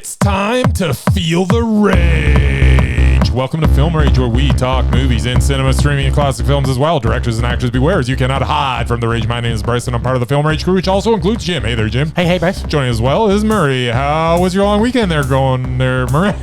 It's time to feel the rage. Welcome to Film Rage, where we talk movies in cinema, streaming, and classic films as well. Directors and actors beware, as you cannot hide from the rage. My name is Bryce, and I'm part of the Film Rage crew, which also includes Jim. Hey there, Jim. Hey, Bryce. Joining as well is Murray. How was your long weekend there going there, Murray?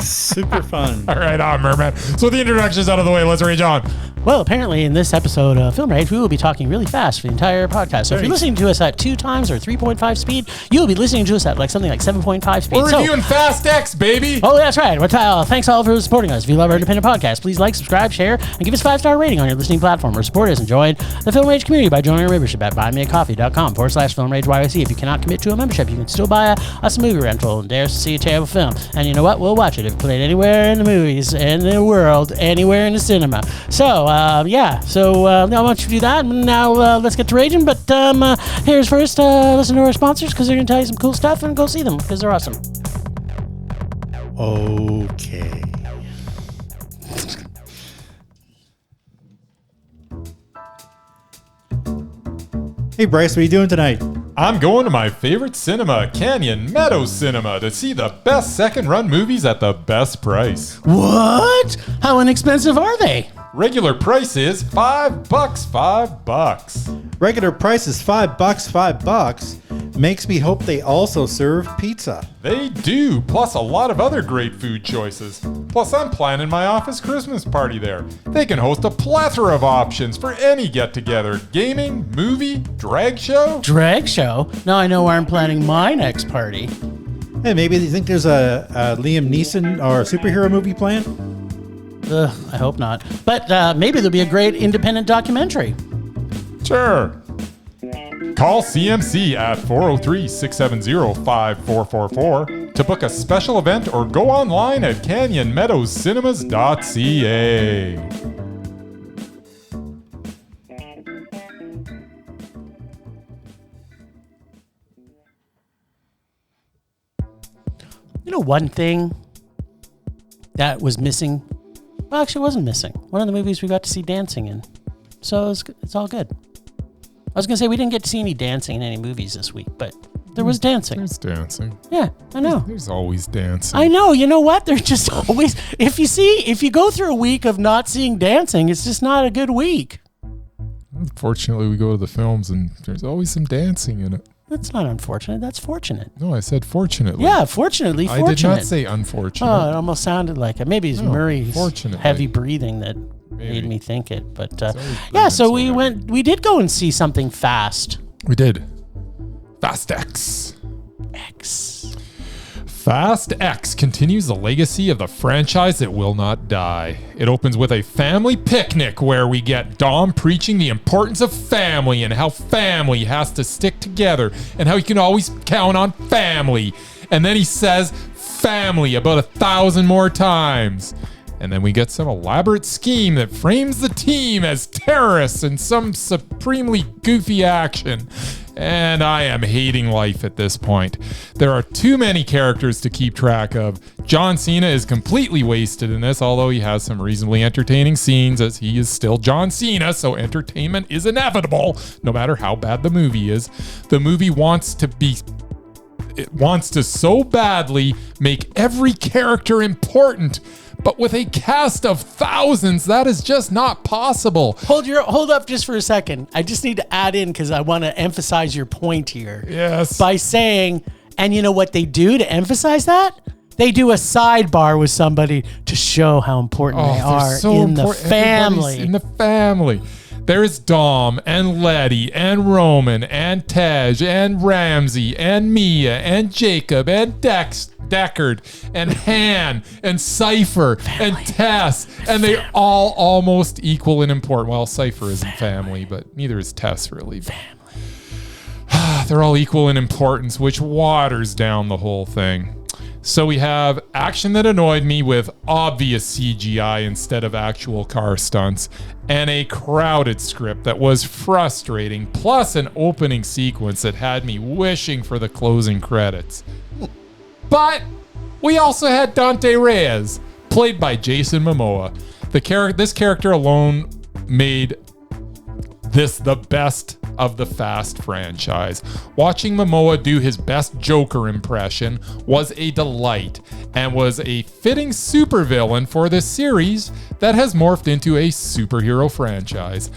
Super fun. All right, on, Merman. So the introduction's out of the way. Let's rage on. Well, apparently in this episode of Film Rage, we will be talking really fast for the entire podcast. So if you're listening to us at 2 times or 3.5 speed, you'll be listening to us at something like 7.5 speed. We're reviewing Fast X, baby. Oh, that's right. Thanks all for supporting us. If you love our independent podcast, please like, subscribe, share, and give us a 5-star rating on your listening platform, or support us and join the Film Rage community by joining our membership at buymeacoffee.com/FilmRageYC. If you cannot commit to a membership, you can still buy us a movie rental and dare us to see a terrible film. And you know what? We'll watch it if played anywhere in the movies, in the world, anywhere in the cinema. So, So I want you to do that. And now let's get to raging. But here's first, listen to our sponsors, because they're going to tell you some cool stuff, and go see them because they're awesome. Okay. Hey, Bryce, what are you doing tonight? I'm going to my favorite cinema, Canyon Meadows Cinema, to see the best second-run movies at the best price. What? How inexpensive are they? Regular price is $5. Regular price is $5. Makes me hope they also serve pizza. They do, plus a lot of other great food choices. Plus, I'm planning my office Christmas party there. They can host a plethora of options for any get-together. Gaming, movie, drag show. Drag show? Now I know where I'm planning my next party. Hey, maybe you think there's a Liam Neeson or a superhero movie planned? I hope not. But maybe there'll be a great independent documentary. Sure. Call CMC at 403-670-5444 to book a special event, or go online at canyonmeadowscinema.ca. You know, one thing that was missing, well, actually wasn't missing. One of the movies we got to see dancing in. So it's all good. I was going to say we didn't get to see any dancing in any movies this week, but there was dancing. There's dancing. Yeah, I know. There's always dancing. I know. You know what? There's just always, if you go through a week of not seeing dancing, it's just not a good week. Unfortunately, we go to the films and there's always some dancing in it. That's not unfortunate. That's fortunate. No, I said fortunately. Yeah, fortunately, I did not say unfortunate. Oh, it almost sounded like it. Maybe it's Murray's heavy breathing that made me think it. But yeah, so we did go and see something fast. We did. Fast X. Fast X continues the legacy of the franchise that will not die. It opens with a family picnic where we get Dom preaching the importance of family and how family has to stick together and how you can always count on family. And then he says family about 1,000 more times. And then we get some elaborate scheme that frames the team as terrorists and some supremely goofy action. And I am hating life at this point. There are too many characters to keep track of. John Cena is completely wasted in this, although he has some reasonably entertaining scenes, as he is still John Cena, so entertainment is inevitable, no matter how bad the movie is. The movie wants to so badly make every character important, but with a cast of thousands, that is just not possible. Hold up just for a second. I just need to add in, because I want to emphasize your point here. Yes. By saying, and you know what they do to emphasize that? They do a sidebar with somebody to show how important they are in the family. In the family. There's Dom and Letty and Roman and Tej and Ramsey and Mia and Jacob and Deckard and Han and Cypher and Tess, and they all almost equal in importance. Well, Cypher isn't family, but neither is Tess really. They're all equal in importance, which waters down the whole thing. So we have action that annoyed me with obvious CGI instead of actual car stunts, and a crowded script that was frustrating, plus an opening sequence that had me wishing for the closing credits. But we also had Dante Reyes, played by Jason Momoa. This character alone made this the best of the Fast franchise. Watching Momoa do his best Joker impression was a delight and was a fitting supervillain for this series that has morphed into a superhero franchise.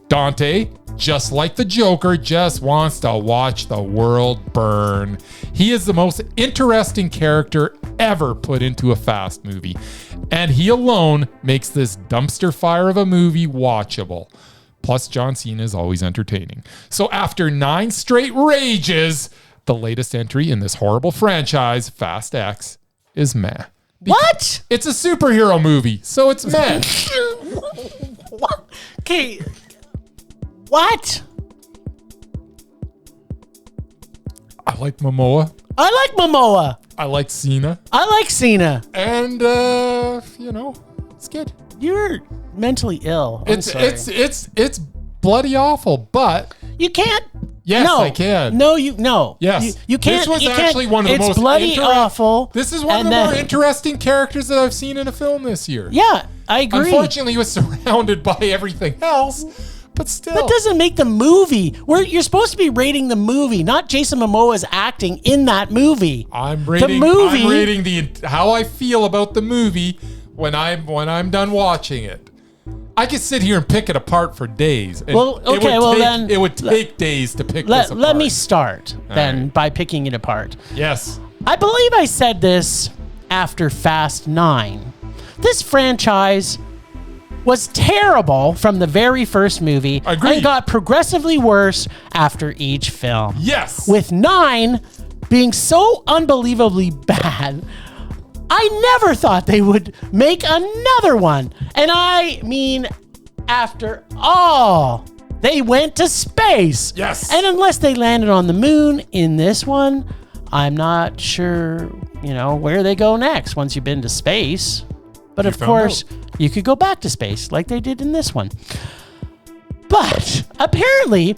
Dante, just like the Joker, just wants to watch the world burn. He is the most interesting character ever put into a Fast movie, and he alone makes this dumpster fire of a movie watchable. Plus, John Cena is always entertaining. So after 9 straight rages, the latest entry in this horrible franchise, Fast X, is meh. What? It's a superhero movie, so it's meh. What? Okay. What? I like Momoa. I like Momoa. I like Cena. I like Cena. And, it's good. You're mentally ill. It's bloody awful, but you can't. yes, no, I can. No. Yes, you can't. This was you actually can't, one of the most. It's bloody awful. This is one of the more interesting characters that I've seen in a film this year. Yeah, I agree. Unfortunately, he was surrounded by everything else, but still, that doesn't make the movie. You're supposed to be rating the movie, not Jason Momoa's acting in that movie. I'm rating how I feel about the movie when I'm done watching it. I could sit here and pick it apart for days. And it would take days to pick this apart. Let me start then by picking it apart. Yes. I believe I said this after Fast 9. This franchise was terrible from the very first movie Agreed. and got progressively worse after each film. Yes. With 9 being so unbelievably bad, I never thought they would make another one. And I mean, after all, they went to space. Yes. And unless they landed on the moon in this one, I'm not sure, where they go next once you've been to space. But of course, you could go back to space like they did in this one. But apparently,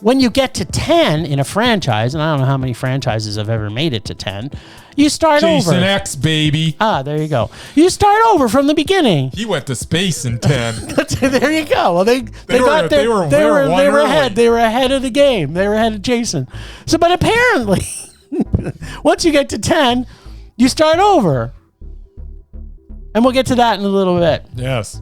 when you get to 10 in a franchise, and I don't know how many franchises have ever made it to 10, you start over. Jason X, baby. There you go. You start over from the beginning. He went to space in 10. There you go. Well, they were ahead. They were ahead of the game. They were ahead of Jason. So, but apparently, once you get to 10, you start over. And we'll get to that in a little bit. Yes.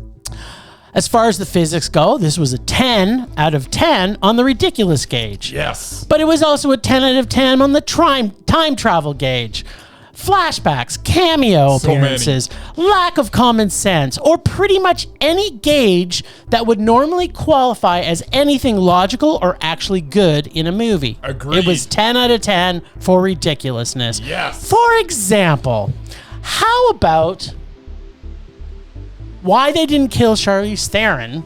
As far as the physics go, this was a 10 out of 10 on the ridiculous gauge. Yes. But it was also a 10 out of 10 on the time travel gauge. Flashbacks, cameo appearances, lack of common sense, or pretty much any gauge that would normally qualify as anything logical or actually good in a movie. Agreed. It was 10 out of 10 for ridiculousness. Yes. For example, how about why they didn't kill Charlize Theron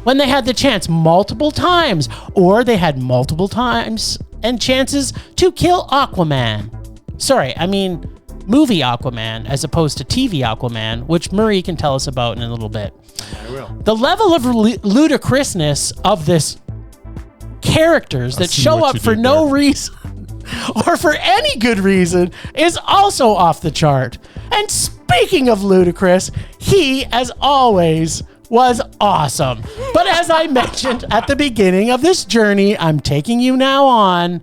when they had the chance multiple times, or they had multiple times and chances to kill Aquaman. Sorry, I mean movie Aquaman as opposed to TV Aquaman, which Murray can tell us about in a little bit. I will. The level of ludicrousness of this characters that show up for no reason or for any good reason is also off the chart. And speaking of ludicrous, he, as always, was awesome. But as I mentioned at the beginning of this journey I'm taking you now on,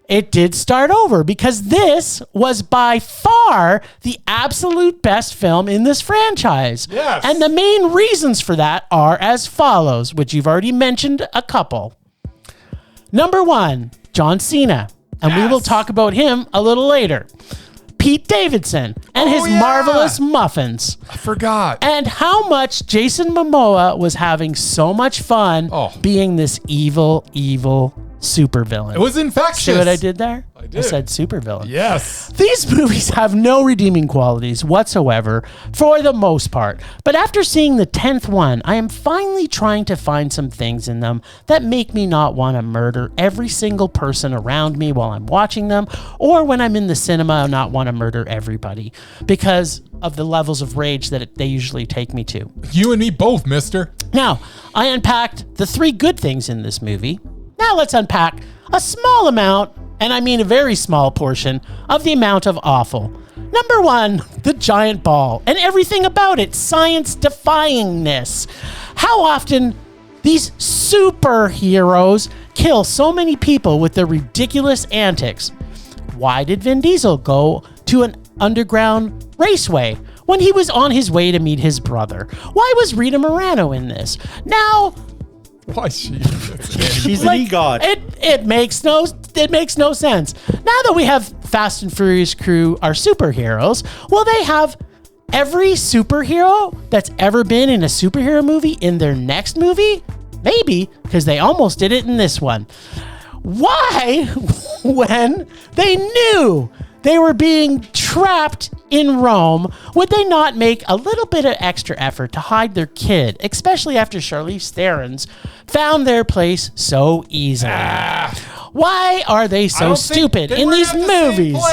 it did start over because this was by far the absolute best film in this franchise. Yes. And the main reasons for that are as follows, which you've already mentioned a couple. Number 1, John Cena. And we will talk about him a little later. Pete Davidson and his marvelous muffins. I forgot. And how much Jason Momoa was having so much fun being this evil supervillain. It was infectious. See what I did there? I did. I said supervillain. Yes. These movies have no redeeming qualities whatsoever for the most part. But after seeing the 10th one, I am finally trying to find some things in them that make me not want to murder every single person around me while I'm watching them, or when I'm in the cinema and not want to murder everybody because of the levels of rage that they usually take me to. You and me both, mister. Now, I unpacked the 3 good things in this movie. Now let's unpack a small amount, and I mean a very small portion, of the amount of awful. Number 1, the giant ball and everything about it, science-defyingness. How often these superheroes kill so many people with their ridiculous antics? Why did Vin Diesel go to an underground raceway when he was on his way to meet his brother? Why was Rita Moreno in this? Now, Why she? She's an e-god. it makes no sense. Now that we have Fast and Furious crew are superheroes, will they have every superhero that's ever been in a superhero movie in their next movie? Maybe, because they almost did it in this one. Why, when they knew they were being trapped in Rome, would they not make a little bit of extra effort to hide their kid, especially after Charlize Theron's found their place so easily? Why are they so stupid in these movies?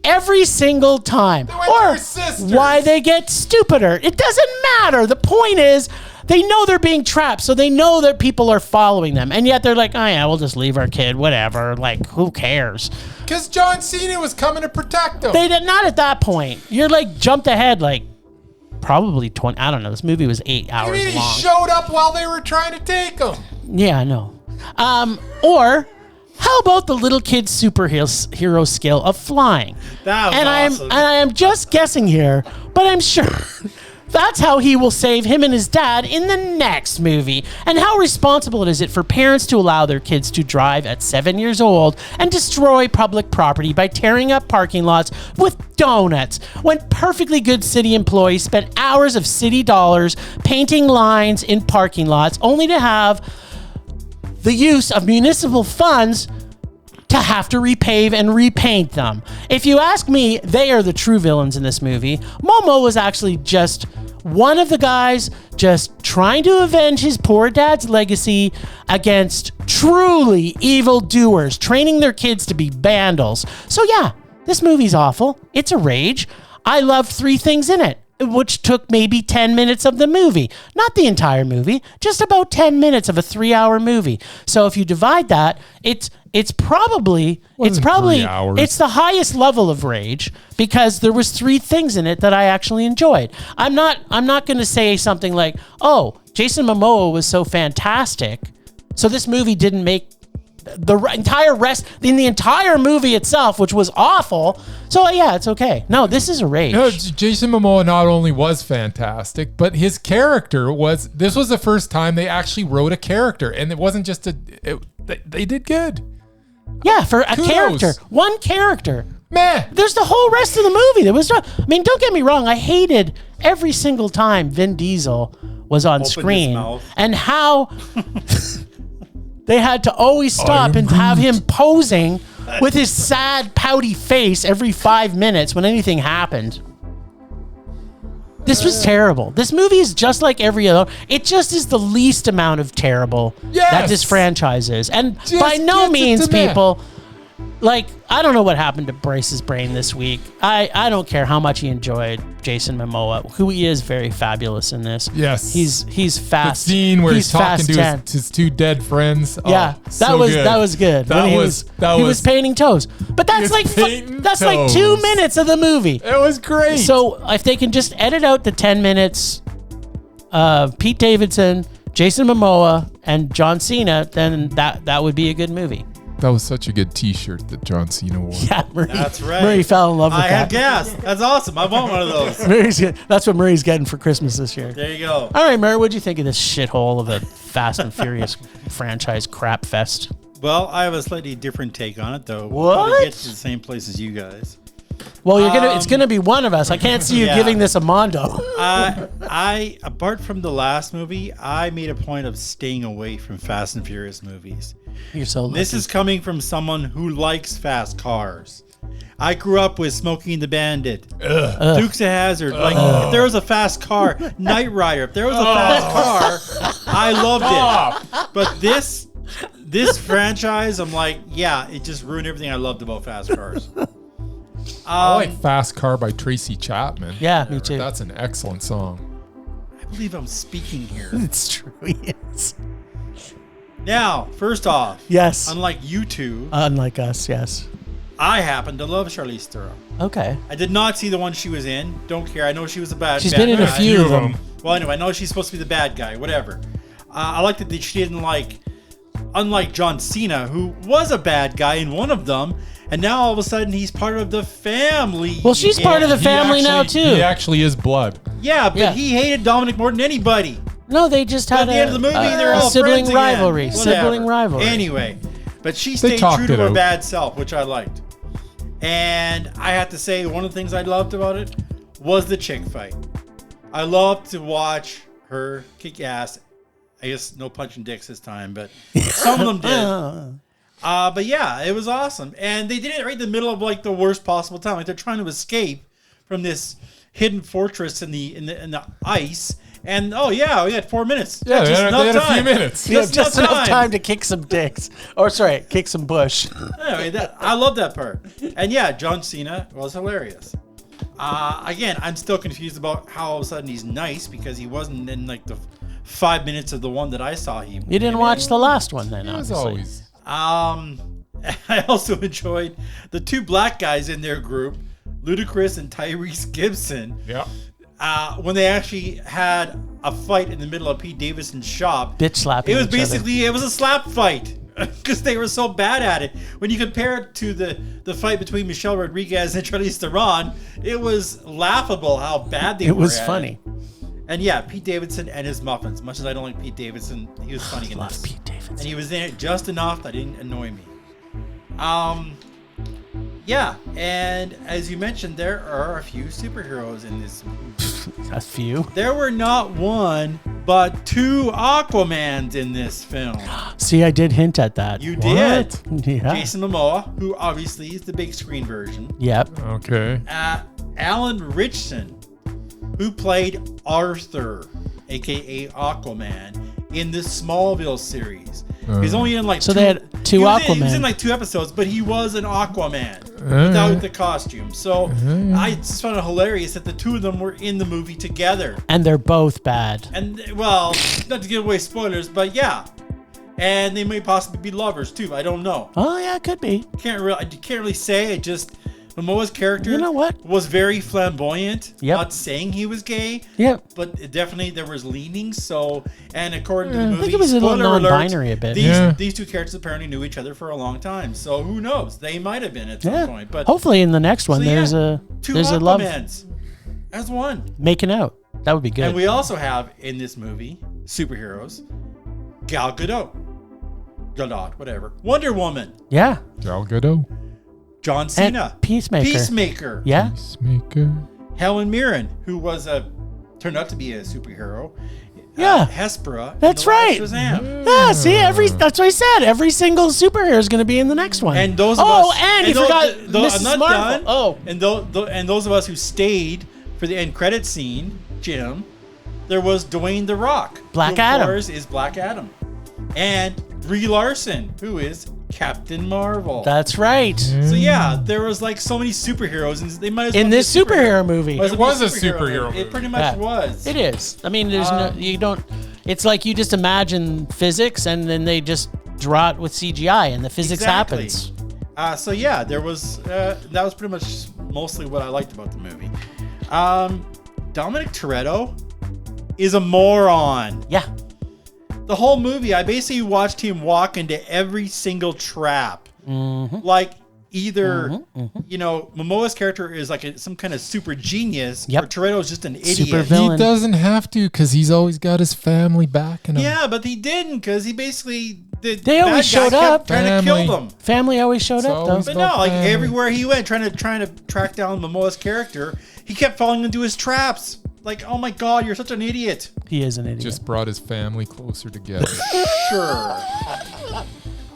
Every single time. Or why they get stupider. It doesn't matter. The point is, they know they're being trapped, so they know that people are following them. And yet they're like, oh yeah, we'll just leave our kid, whatever. Like, who cares? Because John Cena was coming to protect them. They did not at that point. You're like jumped ahead like probably 20. I don't know. This movie was 8 hours long. He showed up while they were trying to take him. Yeah, I know. Or how about the little kid's superhero skill of flying? That was awesome. I am just guessing here, but I'm sure that's how he will save him and his dad in the next movie. And how responsible is it for parents to allow their kids to drive at 7 years old and destroy public property by tearing up parking lots with donuts when perfectly good city employees spent hours of city dollars painting lines in parking lots only to have the use of municipal funds to have to repave and repaint them? If you ask me, they are the true villains in this movie. Momo was actually just one of the guys just trying to avenge his poor dad's legacy against truly evil doers, training their kids to be vandals. So yeah, this movie's awful. It's a rage. I loved 3 things in it, which took maybe 10 minutes of the movie. Not the entire movie, just about 10 minutes of a 3-hour movie. So if you divide that, it's probably the highest level of rage because there was 3 things in it that I actually enjoyed. I'm not going to say something like, "Oh, Jason Momoa was so fantastic, so this movie didn't make the entire movie itself, which was awful. So yeah, it's okay." No, this is a rage. No, Jason Momoa not only was fantastic, but his character was. This was the first time they actually wrote a character, and it wasn't just they did good. Yeah, for a character, one character. Man, there's the whole rest of the movie. Don't get me wrong. I hated every single time Vin Diesel was on screen and how they had to always stop and have him posing with his sad, pouty face every 5 minutes when anything happened. This was terrible. This movie is just like every other. It just is the least amount of terrible that this franchise is. And by no means, people, like, I don't know what happened to Bryce's brain this week. I don't care how much he enjoyed Jason Momoa, who he is very fabulous in this. Yes. He's fast. The scene where he's talking to his 2 dead friends. Yeah, that was good. He was painting toes. But that's like 2 minutes of the movie. It was great. So if they can just edit out the 10 minutes of Pete Davidson, Jason Momoa, and John Cena, then that would be a good movie. That was such a good T-shirt that John Cena wore. Yeah, Murray. That's right. Murray fell in love with that. I had gas. That's awesome. I want one of those. That's what Murray's getting for Christmas this year. There you go. All right, Murray, what'd you think of this shithole of a Fast and Furious franchise crap fest? Well, I have a slightly different take on it, though. What? Probably get to the same place as you guys. Well, it's gonna be one of us. I can't see you giving this a mondo. I apart from the last movie, I made a point of staying away from Fast and Furious movies. You're so lucky. This is coming from someone who likes fast cars. I grew up with Smokey and the Bandit, Dukes of Hazzard. Like, if there was a fast car, Knight Rider. If there was a fast car, I loved it. But this franchise, I'm like, yeah, it just ruined everything I loved about fast cars. I like Fast Car by Tracy Chapman. Yeah, me too. That's an excellent song. I believe I'm speaking here. It's true, he is. Now, first off, yes. Unlike you two, unlike us, yes. I happen to love Charlize Theron. Okay. I did not see the one she was in. Don't care. I know she was a bad. She's been in a few of them. Well, anyway, I know she's supposed to be the bad guy. Whatever. I liked that she didn't like unlike John Cena, who was a bad guy in one of them, and now all of a sudden he's part of the family. Well, she's part of the family now too. He actually is blood. Yeah, but he hated Dominic more than anybody. No, they just had at the end of the movie, they're all sibling friends rivalry. again. Sibling rivalry. Anyway, but she stayed true to her bad self, which I liked. And I have to say, one of the things I loved about it was the chick fight. I loved to watch her kick ass. I guess no punching dicks this time, but some of them did. But yeah, it was awesome. And they did it right in the middle of like the worst possible time. Like they're trying to escape from this hidden fortress in the ice. And we had 4 minutes. Yeah, they had a few minutes. Just enough time to kick some dicks. Kick some bush. Anyway, I love that part. And yeah, John Cena was hilarious. Again, I'm still confused about how all of a sudden he's nice, because he wasn't in like the 5 minutes of the one that I saw. You didn't watch the last one then, obviously. I also enjoyed the two black guys in their group, Ludacris and Tyrese Gibson. Yeah. When they actually had a fight in the middle of Pete Davidson's shop. Bitch slapping. It was a slap fight, because they were so bad at it. When you compare it to the fight between Michelle Rodriguez and Charlize Theron, it was laughable how bad they were. It was funny. And yeah, Pete Davidson and his muffins. Much as I don't like Pete Davidson, he was funny in this. I love Pete Davidson. And he was in it just enough that didn't annoy me. Yeah, and as you mentioned, there are a few superheroes in this movie. A few? There were not one, but two Aquamans in this film. See, I did hint at that. You did. Yeah. Jason Momoa, who obviously is the big screen version. Yep. Okay. Alan Ritchson, who played Arthur, a.k.a. Aquaman, in the Smallville series. He's only in like they had two Aquaman. He was in like 2 episodes, but he was an Aquaman without the costume. So I just found it hilarious that the two of them were in the movie together. And they're both bad. And well, not to give away spoilers, but yeah. And they may possibly be lovers too. I don't know. Oh yeah, it could be. I can't really say. It just Momoa's character, you know what, was very flamboyant. Yep. Not saying he was gay. Yep. But it definitely there was leanings. So, and according to the movie, I think it was a little non-binary a bit. These two characters apparently knew each other for a long time. So who knows? They might have been at some point. But hopefully in the next one, there's a love as one making out. That would be good. And we also have in this movie superheroes, Gal Gadot, whatever, Wonder Woman. Yeah. Gal Gadot. John Cena. And Peacemaker. Yeah. Peacemaker. Helen Mirren, who turned out to be a superhero. Yeah. Hespera. That's right. Shazam. Yeah, see, that's what I said. Every single superhero is going to be in the next one. And those of us. And you forgot Mrs. I'm not Marvel. done. Oh. And those of us who stayed for the end credit scene, Jim, there was Dwayne The Rock. Black who, Adam. Of course, is Black Adam. And Brie Larson, who is Captain Marvel. That's right. So yeah, there was like so many superheroes, and they might as well in this superhero movie. It was a superhero movie. It pretty much was. It is. I mean, there's you don't. It's like you just imagine physics, and then they just draw it with CGI, and the physics happens. So yeah, there was that was pretty much mostly what I liked about the movie. Dominic Toretto is a moron. Yeah. The whole movie, I basically watched him walk into every single trap. Mm-hmm. Like either, Momoa's character is like some kind of super genius, or Toretto's just an idiot. Super villain. He doesn't have to, because he's always got his family backing him. Yeah, but he didn't, because he basically they always showed up. Trying to kill them. Family always showed up, though. But no, like everywhere he went, trying to track down Momoa's character, he kept falling into his traps. Like, oh my God, you're such an idiot. He is an idiot. Just brought his family closer together. Sure.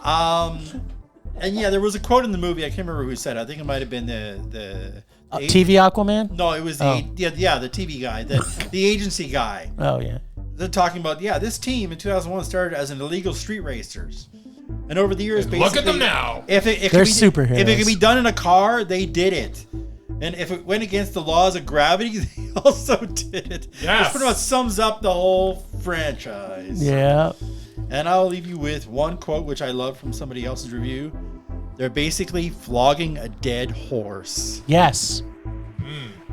And yeah, there was a quote in the movie. I can't remember who said it. I think it might have been the TV Aquaman. No, it was the TV guy, the agency guy. Oh yeah. They're talking about this team in 2001 started as an illegal street racers, and over the years, basically, look at them now. They're superheroes. If it could be done in a car, they did it. And if it went against the laws of gravity, they also did it. Yes. Which pretty much sums up the whole franchise. Yeah. And I'll leave you with one quote, which I love from somebody else's review. They're basically flogging a dead horse. Yes.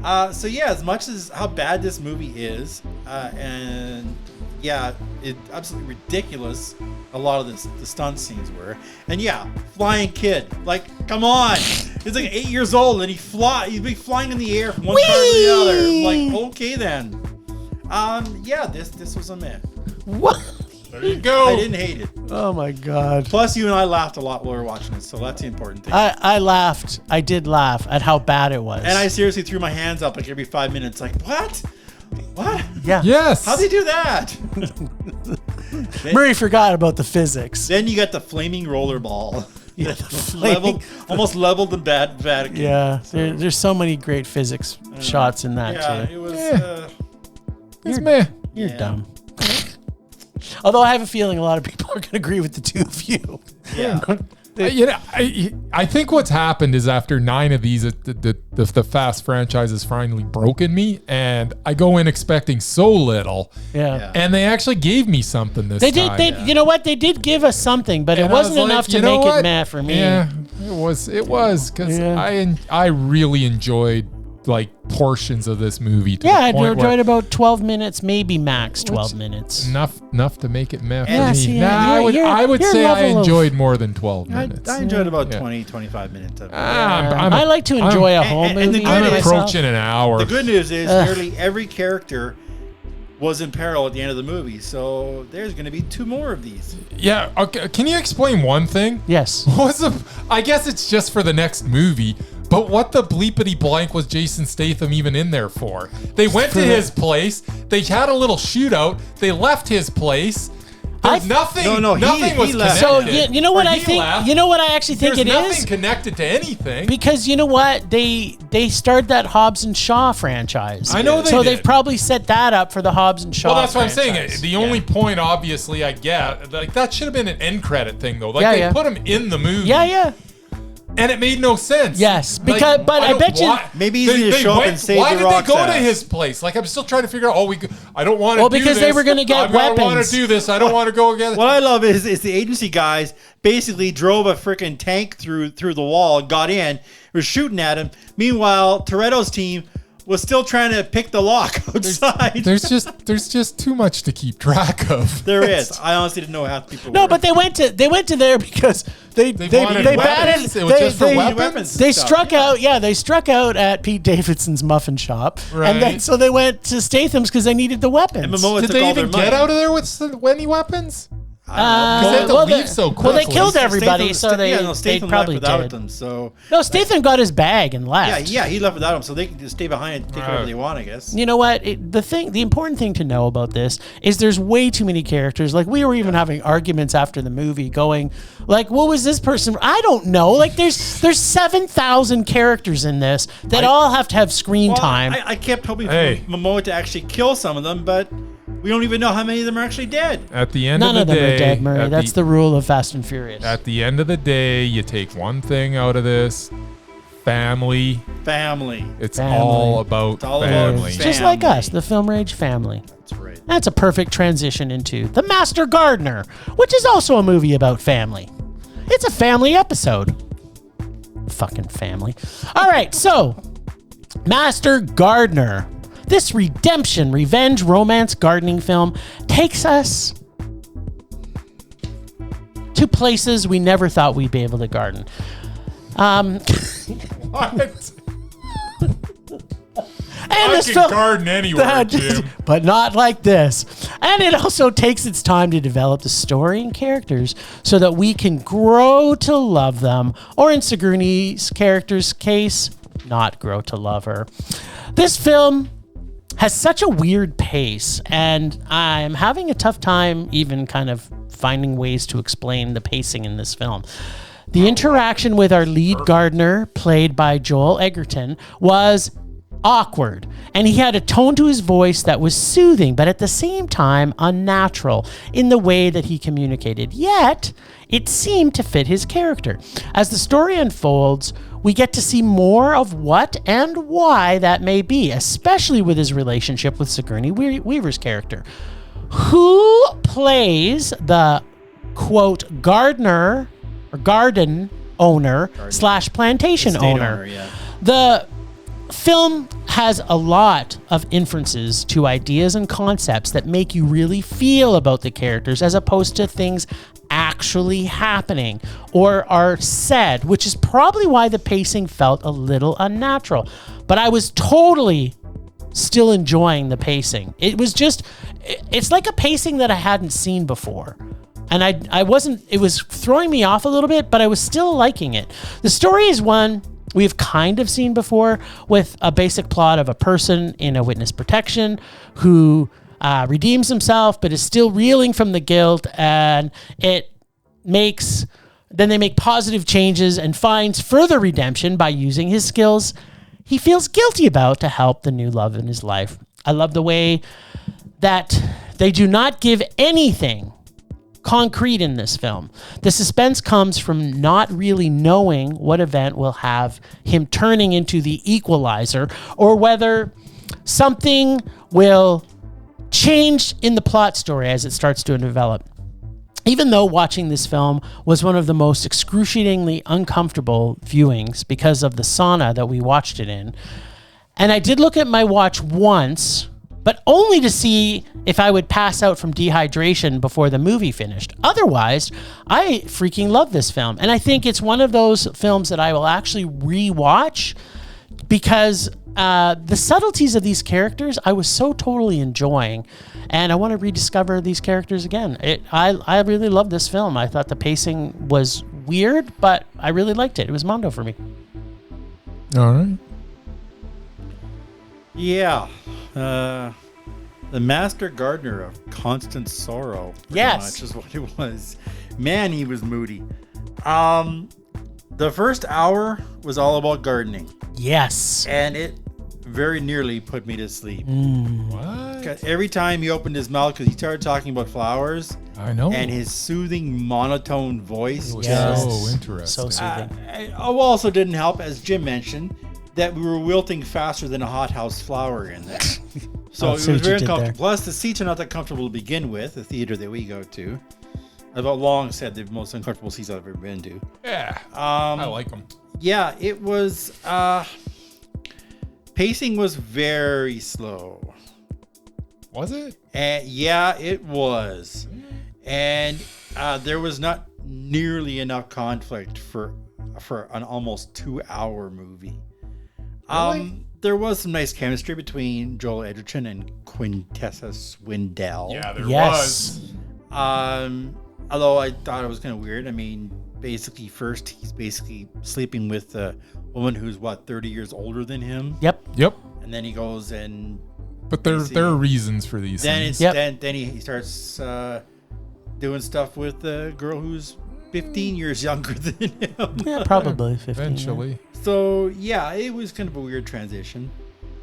So yeah, as much as how bad this movie is, and yeah, it absolutely ridiculous. A lot of the stunt scenes were, and yeah, flying kid. Like, come on, he's like 8 years old and he'd be flying in the air from one car to the other. I'm like, okay then. Yeah, this was a meh. What? There you go. I didn't hate it. Oh my God. Plus, you and I laughed a lot while we were watching it, so that's the important thing. I laughed. I did laugh at how bad it was. And I seriously threw my hands up like every 5 minutes, like, what? What? Yeah. Yes. How'd they do that? Murray forgot about the physics. Then you got the flaming roller ball. Yeah, the almost leveled the Vatican. Yeah, there's so many great physics shots in that too. It was. It's meh. You're dumb. Although I have a feeling a lot of people are going to agree with the two of you. Yeah. I think what's happened is after 9 of these, the Fast franchise has finally broken me, and I go in expecting so little. Yeah. And they actually gave me something this time. You know what? They did give us something, but it wasn't enough to make it meh for me. Yeah, it was because I really enjoyed like portions of this movie. I enjoyed about 12 minutes, maybe max 12 minutes. Enough to make it meh for me. See, I would say I enjoyed more than 12 minutes. I enjoyed about 20, 25 minutes of it. I like to enjoy a whole movie. I'm approaching an hour. The good news is nearly every character was in peril at the end of the movie, so there's going to be 2 more of these. Yeah, okay. Can you explain one thing? Yes. I guess it's just for the next movie, but what the bleepity blank was Jason Statham even in there for? They went to his place, they had a little shootout, they left his place. Nothing was left. connected. So you know what I think? You know what I actually think There's it is? nothing connected to anything. Because you know what? They started that Hobbs and Shaw franchise. I know they So did. they've probably set that up for the Hobbs and Shaw. Well, that's what I'm franchise. saying. The only point, obviously, I get, like that should have been an end credit thing, though. Like they put him in the movie. Yeah. And it made no sense. Yes, because but I bet you maybe he's going to show up and save why the did Rock's they go to ass? his place? Like I'm still trying to figure out. I don't want to. Well, do because this. they were going to get weapons. I don't want to do this. I don't want to go again. What I love is the agency guys basically drove a freaking tank through the wall, got in, were shooting at him. Meanwhile, Toretto's team was still trying to pick the lock outside. There's just too much to keep track of. There is. I honestly didn't know how people. No, but they went to there because they wanted weapons? It was just for weapons? They struck out. Yeah, they struck out at Pete Davidson's muffin shop, Right. and then so they went to Statham's because they needed the weapons. And Momoa Did took they all even their get money. out of there with any weapons? Because they had to leave so Well, they quickly. killed everybody, so they Statham probably left without did. them. So No, Statham got his bag and left. yeah, he left without him, so they can just stay behind and take whatever they want, I guess. You know what? The important thing to know about this is there's way too many characters. Like we were even having arguments after the movie, going like, "What was this person?" I don't know. Like there's 7,000 characters in this that all have to have screen time. I kept hoping for Momoa to actually kill some of them, but we don't even know how many of them are actually dead. At the end None of of the them day, are dead, Murray. That's the rule of Fast and Furious. At the end of the day, you take one thing out of this: family. It's Family. all about family. Just like us, the Film Rage family. That's right. That's a perfect transition into The Master Gardner, which is also a movie about family. It's a family episode. Fucking family. All right, so Master Gardner. This redemption, revenge, romance, gardening film takes us to places we never thought we'd be able to garden. What? And I can garden anywhere, Jim. But not like this. And it also takes its time to develop the story and characters so that we can grow to love them, or in Sigourney's character's case, not grow to love her. This film has such a weird pace, and I'm having a tough time even kind of finding ways to explain the pacing in this film. The interaction with our lead gardener, played by Joel Edgerton, was awkward, and he had a tone to his voice that was soothing, but at the same time unnatural in the way that he communicated. Yet, it seemed to fit his character. As the story unfolds, we get to see more of what and why that may be, especially with his relationship with Sigourney Weaver's character, who plays the, quote, gardener or garden owner / plantation owner. Yeah. film has a lot of inferences to ideas and concepts that make you really feel about the characters as opposed to things actually happening or are said, which is probably why the pacing felt a little unnatural. But I was totally still enjoying the pacing. It's like a pacing that I hadn't seen before. And I wasn't, it was throwing me off a little bit, but I was still liking it. The story is one we've kind of seen before, with a basic plot of a person in a witness protection who redeems himself, but is still reeling from the guilt, and then they make positive changes and finds further redemption by using his skills he feels guilty about to help the new love in his life. I love the way that they do not give anything concrete in this film. The suspense comes from not really knowing what event will have him turning into the equalizer, or whether something will change in the plot story as it starts to develop. Even though watching this film was one of the most excruciatingly uncomfortable viewings because of the sauna that we watched it in, and I did look at my watch once, but only to see if I would pass out from dehydration before the movie finished. Otherwise, I freaking love this film. And I think it's one of those films that I will actually rewatch because the subtleties of these characters I was so totally enjoying. And I want to rediscover these characters again. I really love this film. I thought the pacing was weird, but I really liked it. It was Mondo for me. All right. Yeah. The master gardener of constant sorrow. Yes. Much is what it was. Man, he was moody. The first hour was all about gardening. Yes. And it very nearly put me to sleep. What? Every time he opened his mouth, because he started talking about flowers. I know. And his soothing monotone voice. It was Yes. so interesting. So soothing. It also didn't help, as Jim mentioned, that we were wilting faster than a hothouse flower in there. So it was very uncomfortable. Plus, the seats are not that comfortable to begin with, the theater that we go to. I've long said the most uncomfortable seats I've ever been to. Yeah. I like them. Yeah, it was... pacing was very slow. Was it? Yeah, it was. And there was not nearly enough conflict for an almost 2-hour movie. Really? There was some nice chemistry between Joel Edgerton and Quintessa Swindell. Yeah, there was. Although I thought it was kind of weird. I mean, basically, first he's basically sleeping with a woman who's 30 years older than him. Yep. And then he goes and. But there are reasons for these things. Then he starts doing stuff with a girl who's 15 years younger than him. Yeah, probably 15. Eventually. Yeah. So yeah, it was kind of a weird transition.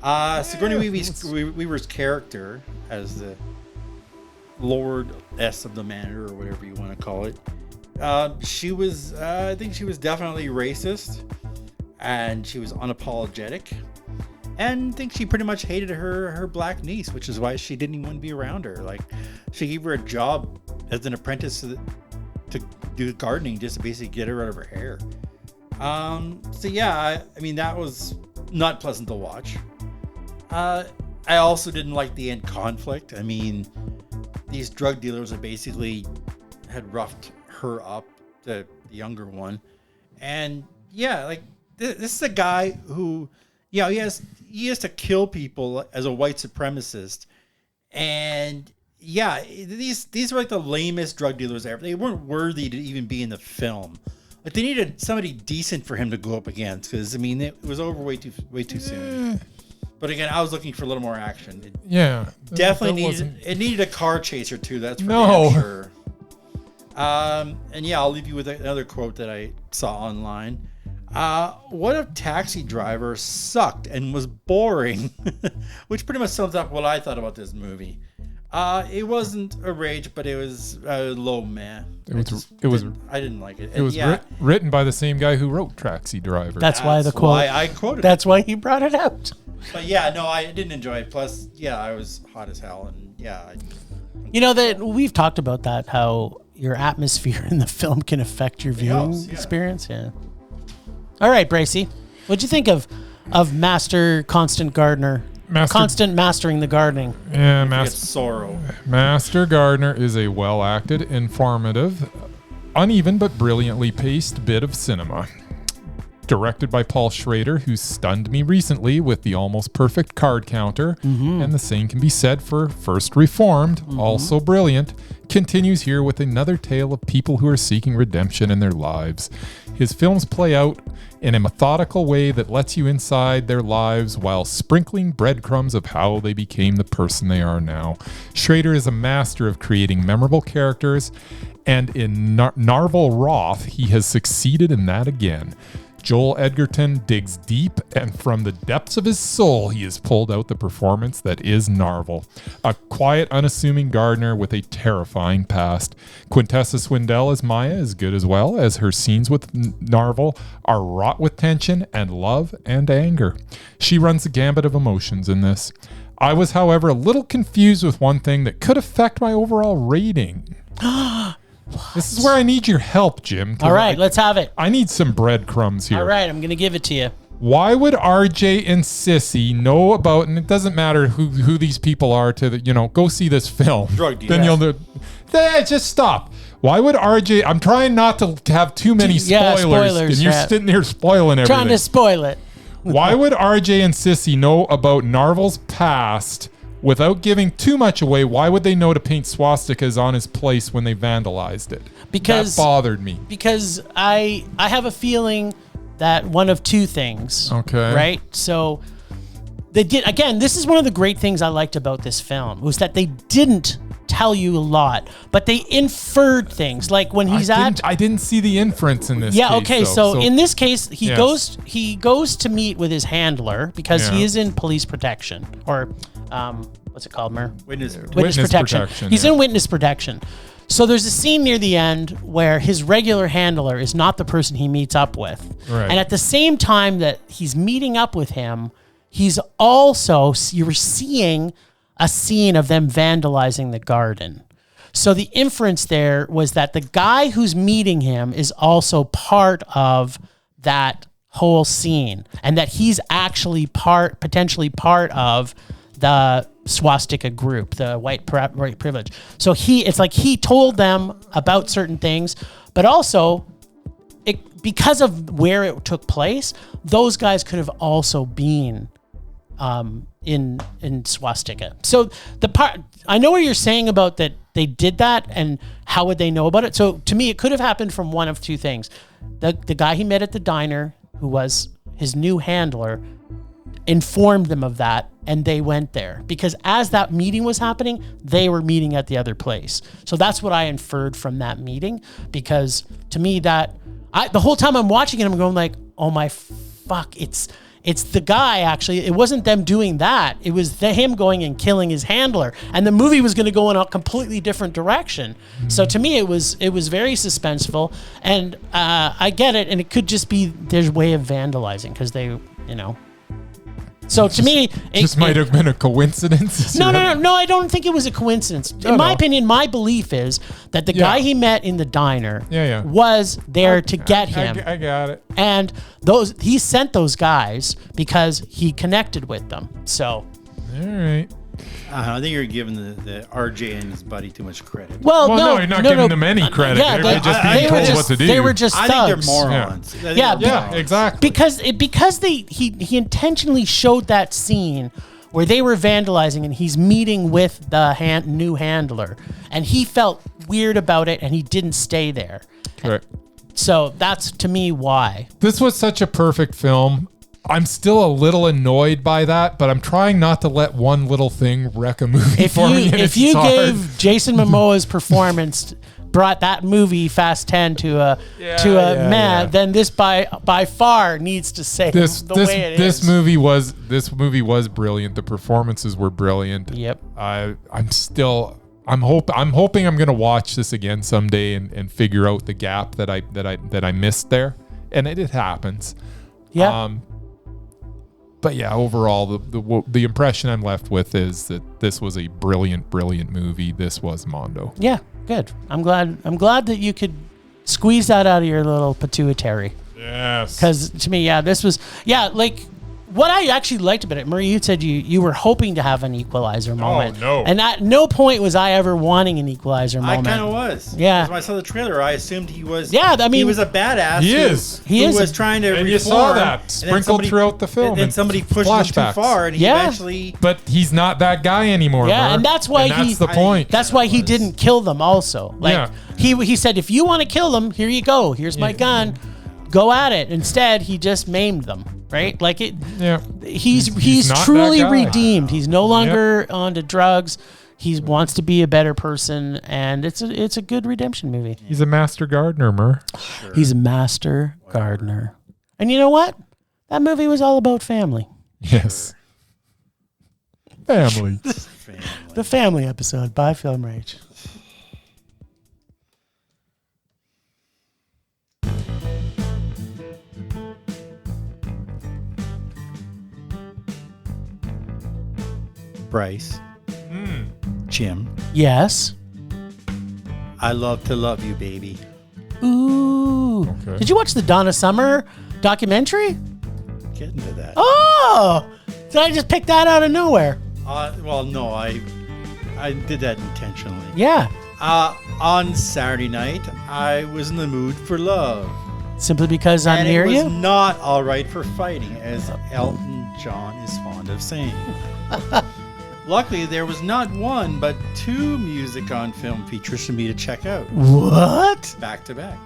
Sigourney Weaver's character as the Lord-S of the Manor, or whatever you want to call it, she was, I think she was definitely racist, and she was unapologetic, and I think she pretty much hated her black niece, which is why she didn't even want to be around her. Like, she gave her a job as an apprentice to do gardening just to basically get her out of her hair. So yeah, I mean, that was not pleasant to watch. I also didn't like the end conflict. I mean, these drug dealers that basically had roughed her up, the younger one. And yeah, like this is a guy who, he has to kill people as a white supremacist. And yeah, these were like the lamest drug dealers ever. They weren't worthy to even be in the film. Like, they needed somebody decent for him to go up against, because I mean, it was over way too soon. But again, I was looking for a little more action. Definitely needed a car chase or two. That's for damn sure. And yeah, I'll leave you with another quote that I saw online. What if Taxi Driver sucked and was boring? Which pretty much sums up what I thought about this movie. It wasn't a rage, but it was low man. I didn't like it. It was written by the same guy who wrote Taxi Driver. That's why the quote. I quoted. That's why he brought it out. But yeah, no, I didn't enjoy it. Plus, yeah, I was hot as hell, and yeah. That we've talked about that, how your atmosphere in the film can affect your viewing experience. Yeah. All right, Bracey, what'd you think of Master Constant Gardner. Constant mastering the gardening. Yeah, Sorrow. Master Gardner is a well-acted, informative, uneven but brilliantly paced bit of cinema. Directed by Paul Schrader, who stunned me recently with the almost perfect card counter, and the same can be said for First Reformed, also brilliant, continues here with another tale of people who are seeking redemption in their lives. His films play out in a methodical way that lets you inside their lives while sprinkling breadcrumbs of how they became the person they are now. Schrader is a master of creating memorable characters, and in Narvel Roth, he has succeeded in that again. Joel Edgerton digs deep, and from the depths of his soul, he has pulled out the performance that is Narvel. A quiet, unassuming Gardner with a terrifying past. Quintessa Swindell as Maya is good as well, as her scenes with Narvel are wrought with tension and love and anger. She runs the gambit of emotions in this. I was, however, a little confused with one thing that could affect my overall rating. This is where I need your help, Jim. All right, let's have it. I need some breadcrumbs here. All right, I'm going to give it to you. Why would RJ and Sissy know about, and it doesn't matter who these people are, go see this film. Drug dealers. Then you'll know. Just stop. Why would RJ, I'm trying not to have too many spoilers, and you're sitting here spoiling everything. Trying to spoil it. Why would RJ and Sissy know about Narvel's past without giving too much away? Why would they know to paint swastikas on his place when they vandalized it? Because that bothered me. Because I have a feeling that one of two things. Okay. Right? So they did, again, this is one of the great things I liked about this film, was that they didn't tell you a lot, but they inferred things. Like when I didn't see the inference in this case. Okay, so in this case, he goes to meet with his handler because he is in police protection, or what's it called, Mer? Witness protection. He's in witness protection. So there's a scene near the end where his regular handler is not the person he meets up with. Right. And at the same time that he's meeting up with him, he's also, you're seeing a scene of them vandalizing the garden. So the inference there was that the guy who's meeting him is also part of that whole scene, and that he's actually potentially part of the swastika group, the white privilege. So it's like he told them about certain things, but also because of where it took place, those guys could have also been in swastika. So the part, I know what you're saying about that they did that and how would they know about it. So to me, it could have happened from one of two things. The guy he met at the diner, who was his new handler, informed them of that, and they went there because as that meeting was happening, they were meeting at the other place. So that's what I inferred from that meeting, because to me the whole time I'm watching it, I'm going like, oh my fuck, it's the guy. Actually, it wasn't them doing that. It was him going and killing his handler, and the movie was going to go in a completely different direction. So to me, it was very suspenseful, and I get it, and it could just be their way of vandalizing because they, So to me, it might have been a coincidence. No. I don't think it was a coincidence. In my opinion, my belief is that the guy he met in the diner was there to get him. I got it. And he sent those guys because he connected with them. So, all right. I think you're giving the RJ and his buddy too much credit. Well, no, you're not giving them any credit. Yeah, they're just being told what to do. They were just thugs. I think they're morons. Yeah, exactly. Because he intentionally showed that scene where they were vandalizing and he's meeting with the new handler, and he felt weird about it and he didn't stay there. Correct. So that's, to me, why. This was such a perfect film. I'm still a little annoyed by that, but I'm trying not to let one little thing wreck a movie for me. If you gave Jason Momoa's performance, brought that movie Fast 10 to a then this by far needs to say this movie was brilliant. The performances were brilliant. Yep. I'm hoping I'm gonna watch this again someday and figure out the gap that I missed there, and it happens. Yeah. But yeah, overall, the impression I'm left with is that this was a brilliant, brilliant movie. This was Mondo. Yeah, good. I'm glad that you could squeeze that out of your little pituitary. Yes. Because to me, this was, like what I actually liked about it, Murray, you said you were hoping to have an equalizer moment. no. And at no point was I ever wanting an equalizer moment. I kind of was. Yeah. Because when I saw the trailer, I assumed he was. Yeah, I mean, he was a badass. He is. He is. Was trying to. And you saw that sprinkled throughout the film. And then somebody pushed him too far, and he eventually. But he's not that guy anymore. Yeah, Mur. and that's why that's the point. That's why he didn't kill them. Also, like he said, if you want to kill them, here you go. Here's my gun. Go at it. Instead, he just maimed them. Right? Like it. Yeah. He's truly redeemed. He's no longer onto drugs. He wants to be a better person, and it's a good redemption movie. He's a master gardener, Mur. Sure. He's a master gardener. And you know what? That movie was all about family. Yes. Family. The family episode by Film Rage. Bryce. Jim. Yes. I love to love you, baby. Ooh. Okay. Did you watch the Donna Summer documentary? Get into that. Oh! Did I just pick that out of nowhere? Well, no, I did that intentionally. Yeah. On Saturday night, I was in the mood for love. Simply because I'm near you? And it was not all right for fighting, as Elton John is fond of saying. Luckily, there was not one, but 2 music on film features for me to check out. What? Back to back.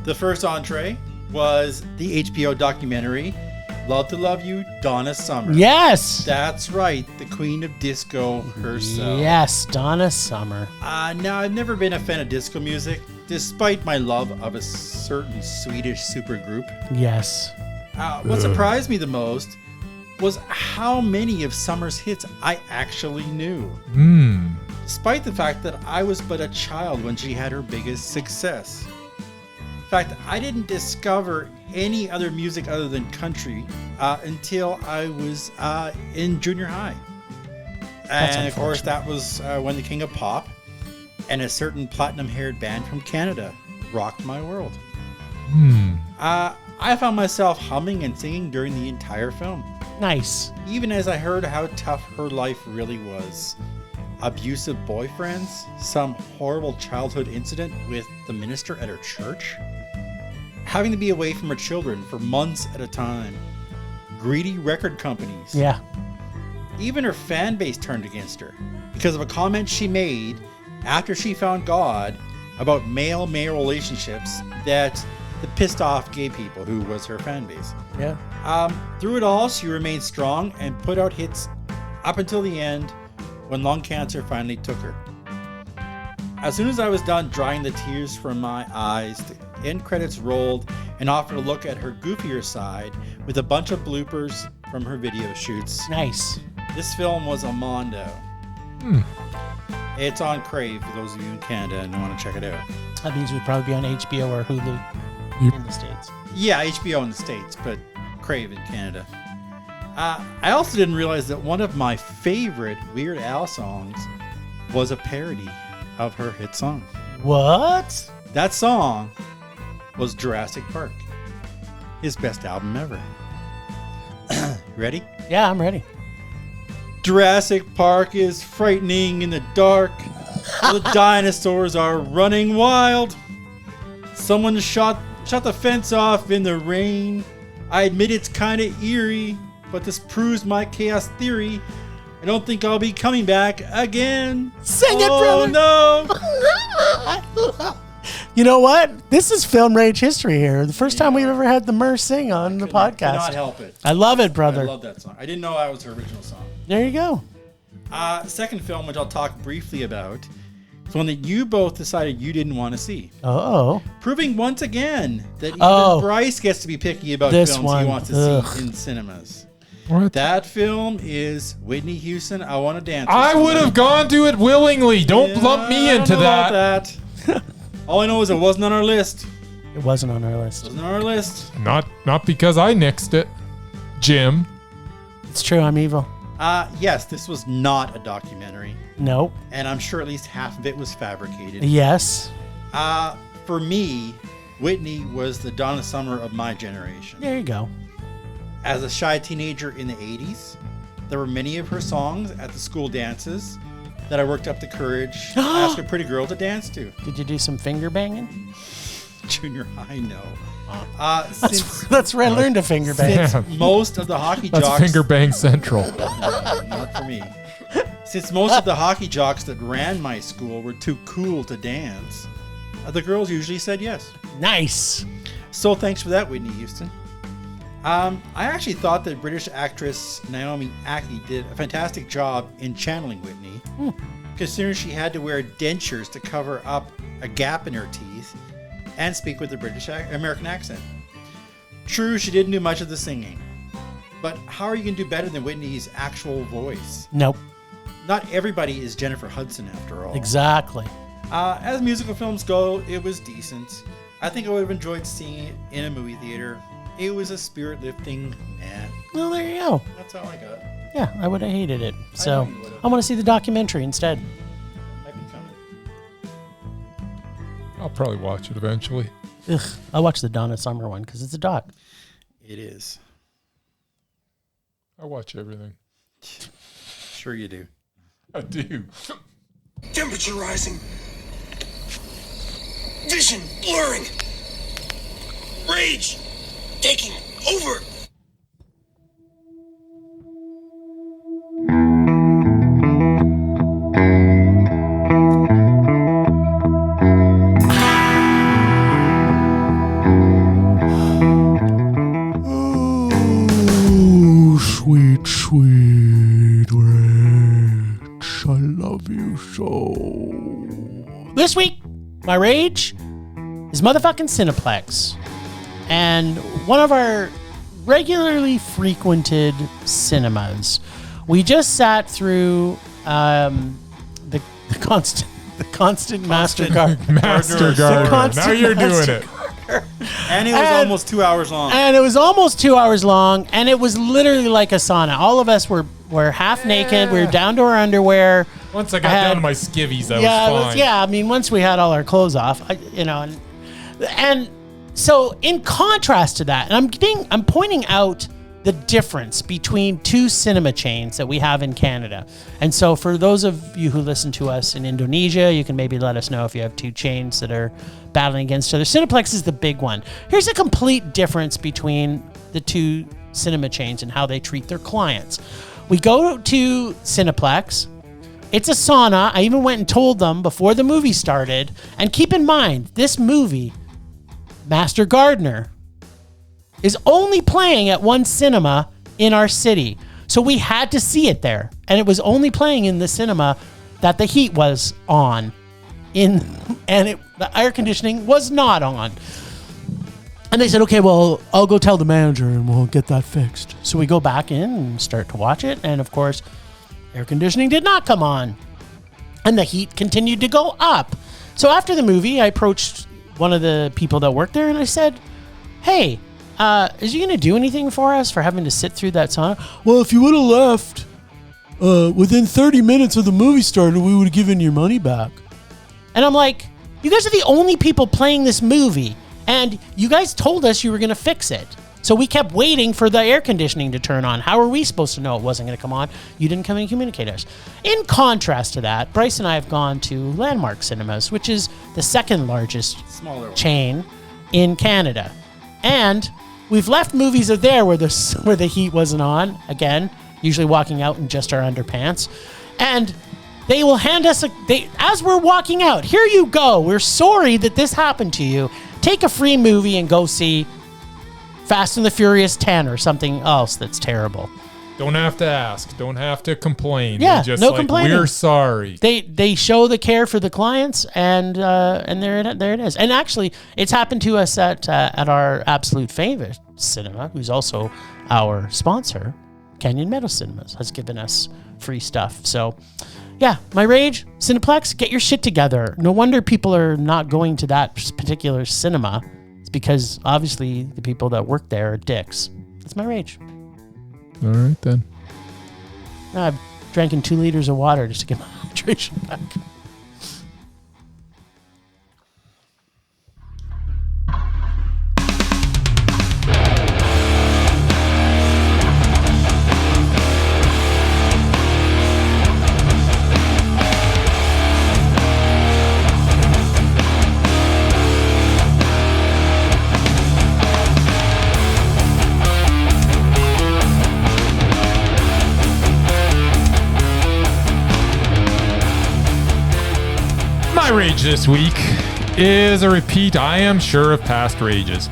The first entree was the HBO documentary, Love to Love You, Donna Summer. Yes! That's right, the queen of disco herself. Yes, Donna Summer. Now, I've never been a fan of disco music, despite my love of a certain Swedish supergroup. Yes. What surprised me the most was how many of Summer's hits I actually knew. Despite the fact that I was but a child when she had her biggest success. In fact, I didn't discover any other music other than country until I was in junior high. And of course, that was when the King of Pop and a certain platinum-haired band from Canada rocked my world. I found myself humming and singing during the entire film. Nice. Even as I heard how tough her life really was. Abusive boyfriends, some horrible childhood incident with the minister at her church, having to be away from her children for months at a time, greedy record companies. Yeah. Even her fan base turned against her because of a comment she made after she found God about male-male relationships that pissed off gay people, who was her fan base. Yeah. Through it all, she remained strong and put out hits up until the end when lung cancer finally took her. As soon as I was done drying the tears from my eyes, the end credits rolled and offered a look at her goofier side with a bunch of bloopers from her video shoots. Nice. This film was a mondo. It's on Crave for those of you in Canada and want to check it out. That means it would probably be on HBO or Hulu in the States. Yeah, HBO in the States, but Crave in Canada. I also didn't realize that one of my favorite Weird Al songs was a parody of her hit song. What? That song was Jurassic Park, his best album ever. Ready? Yeah, I'm ready. Jurassic Park is frightening in the dark. The dinosaurs are running wild. Someone shot the fence off in the rain. I admit it's kind of eerie, but this proves my chaos theory. I don't think I'll be coming back again. Sing it, brother. No. You know what? This is Film Rage history here. The first time we've ever had the Mur sing on the podcast. I cannot help it. I love it, brother. I love that song. I didn't know that was her original song. There you go. Second film, which I'll talk briefly about, is one that you both decided you didn't want to see. Oh. Proving once again that even Bryce gets to be picky about films he wants to see in cinemas. What? That film is Whitney Houston, I Want to Dance. I would have gone to it willingly. Don't lump me into that. All I know is it wasn't on our list. It wasn't on our list. It wasn't on our list. Not because I nixed it. Jim. It's true, I'm evil. Yes, this was not a documentary. Nope. And I'm sure at least half of it was fabricated. Yes. For me, Whitney was the Donna Summer of my generation. There you go. As a shy teenager in the 80s, there were many of her songs at the school dances that I worked up the courage to ask a pretty girl to dance to. Did you do some finger banging? Junior high, no. That's where I learned to finger bang. Since most of the hockey That's jocks... finger bang central. Not for me. Since most of the hockey jocks that ran my school were too cool to dance, the girls usually said yes. Nice. So thanks for that, Whitney Houston. I actually thought that British actress Naomi Ackie did a fantastic job in channeling Whitney, considering she had to wear dentures to cover up a gap in her teeth and speak with a British American accent. True, she didn't do much of the singing, but how are you going to do better than Whitney's actual voice? Nope. Not everybody is Jennifer Hudson, after all. Exactly. As musical films go, it was decent. I think I would have enjoyed seeing it in a movie theater. It was a spirit-lifting man. Well, there you go. That's all I got. Yeah, I would have hated it. So know you would've. I want to see the documentary instead. Might be coming. I'll probably watch it eventually. Ugh, I'll watch the Donna Summer one because it's a doc. It is. I watch everything. Sure you do. I do. Temperature rising. Vision blurring. Rage taking over. Oh, sweet, sweet Rich. I love you so. This week, my rage is motherfucking Cineplex. And one of our regularly frequented cinemas. We just sat through the constant Master Gardner. Master Gardner. Now you're doing it. And it was almost 2 hours long. And it was almost 2 hours long, and it was literally like a sauna. All of us were half naked. We were down to our underwear. Once I got down to my skivvies, I was fine. I mean, once we had all our clothes off, and so in contrast to that, and I'm pointing out the difference between two cinema chains that we have in Canada. And so for those of you who listen to us in Indonesia, you can maybe let us know if you have two chains that are battling against each other. Cineplex is the big one. Here's a complete difference between the two cinema chains and how they treat their clients. We go to Cineplex. It's a sauna. I even went and told them before the movie started. And keep in mind, this movie, Master Gardner, is only playing at one cinema in our city. So we had to see it there. And it was only playing in the cinema that the heat was on. The air conditioning was not on. And they said, okay, well, I'll go tell the manager and we'll get that fixed. So we go back in and start to watch it. And of course, air conditioning did not come on. And the heat continued to go up. So after the movie, I approached one of the people that worked there and I said, hey, is you going to do anything for us for having to sit through that sauna? Well, if you would have left within 30 minutes of the movie started, we would have given your money back. And I'm like, you guys are the only people playing this movie. And you guys told us you were going to fix it. So we kept waiting for the air conditioning to turn on. How are we supposed to know it wasn't going to come on? You didn't come and communicate us. In contrast to that, Bryce and I have gone to Landmark Cinemas, which is the second largest chain in Canada. And we've left movies there where the heat wasn't on. Again, usually walking out in just our underpants. And they will hand us as we're walking out, here you go. We're sorry that this happened to you. Take a free movie and go see Fast and the Furious 10 or something else that's terrible. Don't have to ask. Don't have to complain. Yeah, just no complaining. We're sorry. They show the care for the clients, and there it is. And actually, it's happened to us at our absolute favorite cinema, who's also our sponsor, Canyon Meadow Cinemas, has given us free stuff. So, yeah, my rage, Cineplex, get your shit together. No wonder people are not going to that particular cinema. It's because obviously the people that work there are dicks. That's my rage. All right, then. I've drank 2 liters of water just to get my hydration back. rage this week is a repeat, I am sure, of past rages.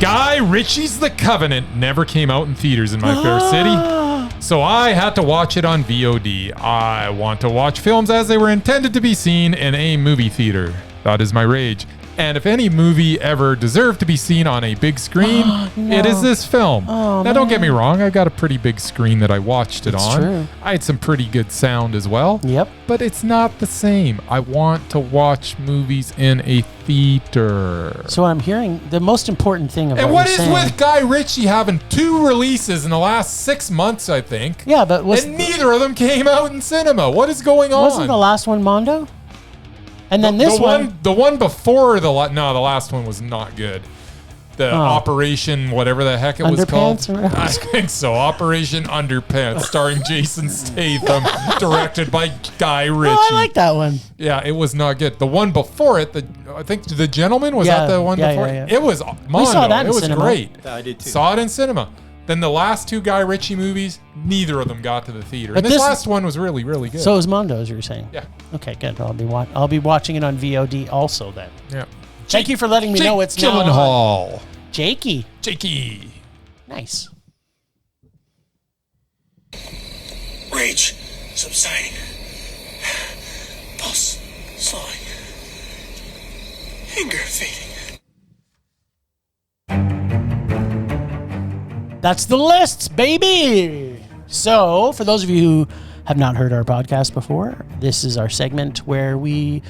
Guy Ritchie's The Covenant never came out in theaters in my fair city, so I had to watch it on VOD. I want to watch films as they were intended to be seen in a movie theater. That is my rage. And if any movie ever deserved to be seen on a big screen, it is this film. Now, don't get me wrong. I got a pretty big screen that I watched it on. True. I had some pretty good sound as well. Yep. But it's not the same. I want to watch movies in a theater. So what I'm hearing, the most important thing of And what what you're is saying, with Guy Ritchie having 2 releases in the last 6 months, I think? Yeah, but And neither of them came out in cinema. What is going on? wasn't the last one Mondo? And then this one, the one before the last one was not good. The Operation, whatever the heck it was called. Underpants or whatever? I think so. Operation Underpants, starring Jason Statham, directed by Guy Ritchie. Oh, I like that one. Yeah, it was not good. The one before it, I think The Gentleman, was that the one before? Yeah. It was Mondo. We saw that in it was cinema. great. Yeah, I did too. Saw it in cinema. Then the last 2 Guy Ritchie movies, neither of them got to the theater. But And this this- last one was really, really good. So is Mondo, as you were saying. Yeah. Okay, good. I'll be watching it on VOD also then. Yeah. Thank you for letting me know it's now on. Gyllenhaal. Jakey. Jakey. Nice. Rage subsiding. Pulse slowing. Anger fading. That's the lists, baby. So, for those of you who have not heard our podcast before, this is our segment where we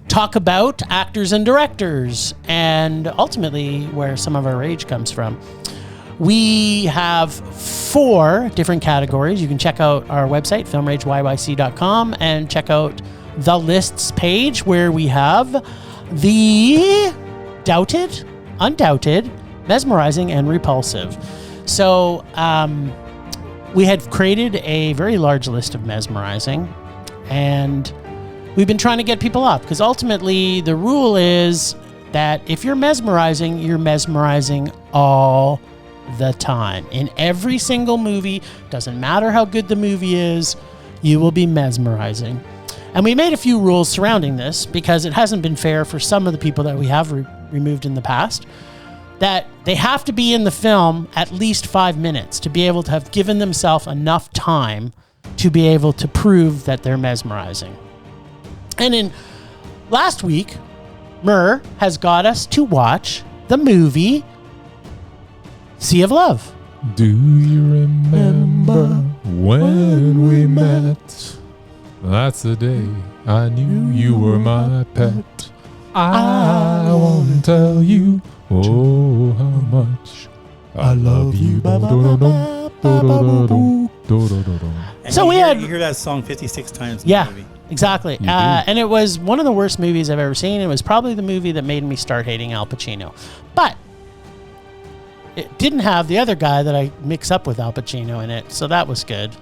talk about actors and directors and ultimately where some of our rage comes from. We have 4 different categories. You can check out our website, filmrageyyc.com, and check out the lists page where we have the doubted, undoubted, mesmerizing, and repulsive. So we had created a very large list of mesmerizing, and we've been trying to get people up because ultimately the rule is that if you're mesmerizing all the time. In every single movie, doesn't matter how good the movie is, you will be mesmerizing. And we made a few rules surrounding this because it hasn't been fair for some of the people that we have removed in the past, that they have to be in the film at least 5 minutes to be able to have given themselves enough time to be able to prove that they're mesmerizing. And in last week, Mur has got us to watch the movie Sea of Love. Do you remember when we met? That's the day I knew you were my pet. I won't tell you, oh, how much I love you. So we had... You hear that song 56 times in Yeah, the movie. exactly. do. And it was one of the worst movies I've ever seen. It was probably the movie that made me start hating Al Pacino. But it didn't have the other guy that I mix up with Al Pacino in it, so that was good.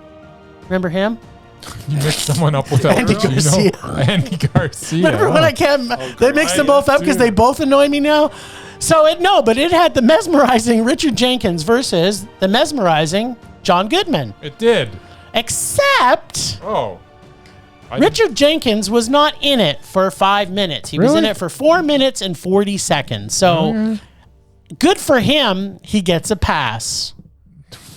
Remember him? You mixed someone up with Andy Pacino. Andy Garcia. Remember when I can't... they mixed them both up because they both annoy me now? So but it had the mesmerizing Richard Jenkins versus the mesmerizing John Goodman. It did. Except... Oh. Richard Jenkins was not in it for 5 minutes. He was in Really? it for 4 minutes and 40 seconds. So good for him. He gets a pass.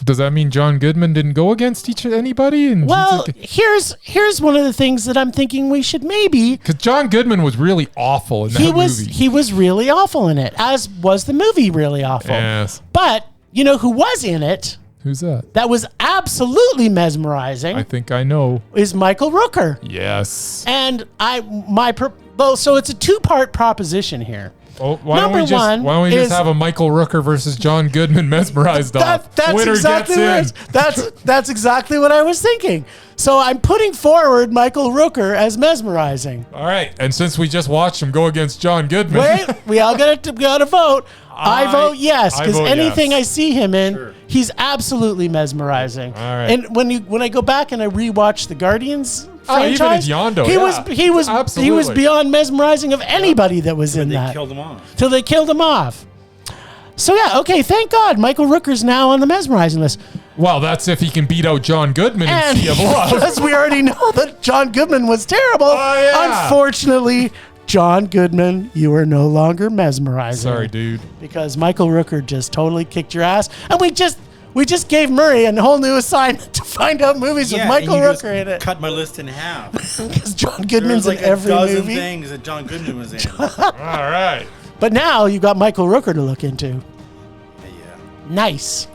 Does that mean John Goodman didn't go against anybody? And Well, here's one of the things that I'm thinking we should maybe. because John Goodman was really awful in that movie. He was really awful in it, as was the movie really awful. Yes. But you know who was in it? Who's that? That was absolutely mesmerizing. I think I know. Is Michael Rooker. Yes. And so it's a 2-part proposition here. Oh, why Number don't we one just is- have a Michael Rooker versus John Goodman mesmerized off? That's Winner exactly gets what that's exactly what I was thinking. So I'm putting forward Michael Rooker as mesmerizing. All right, and since we just watched him go against John Goodman, Wait, we all got to vote. I vote yes because vote anything yes. I see him in, he's absolutely mesmerizing. All right. And when I go back and I rewatch the Guardians Oh, even franchise, in Yondo, he was absolutely. beyond mesmerizing of anybody that was in They that. killed him off. Till they killed him off. So yeah, okay, thank God Michael Rooker's now on the mesmerizing list. well, that's if he can beat out John Goodman in And Sea of Love. because we already know that John Goodman was terrible, Oh, yeah. unfortunately, John Goodman, you are no longer mesmerizing. Sorry, dude. Because Michael Rooker just totally kicked your ass. And we just gave Murray a whole new assignment to find out movies with Michael Rooker in it. Cut my list in half. Because John Goodman's like in every a dozen movie. things that John Goodman was in. All right. But now you got Michael Rooker to look into. Yeah. Nice.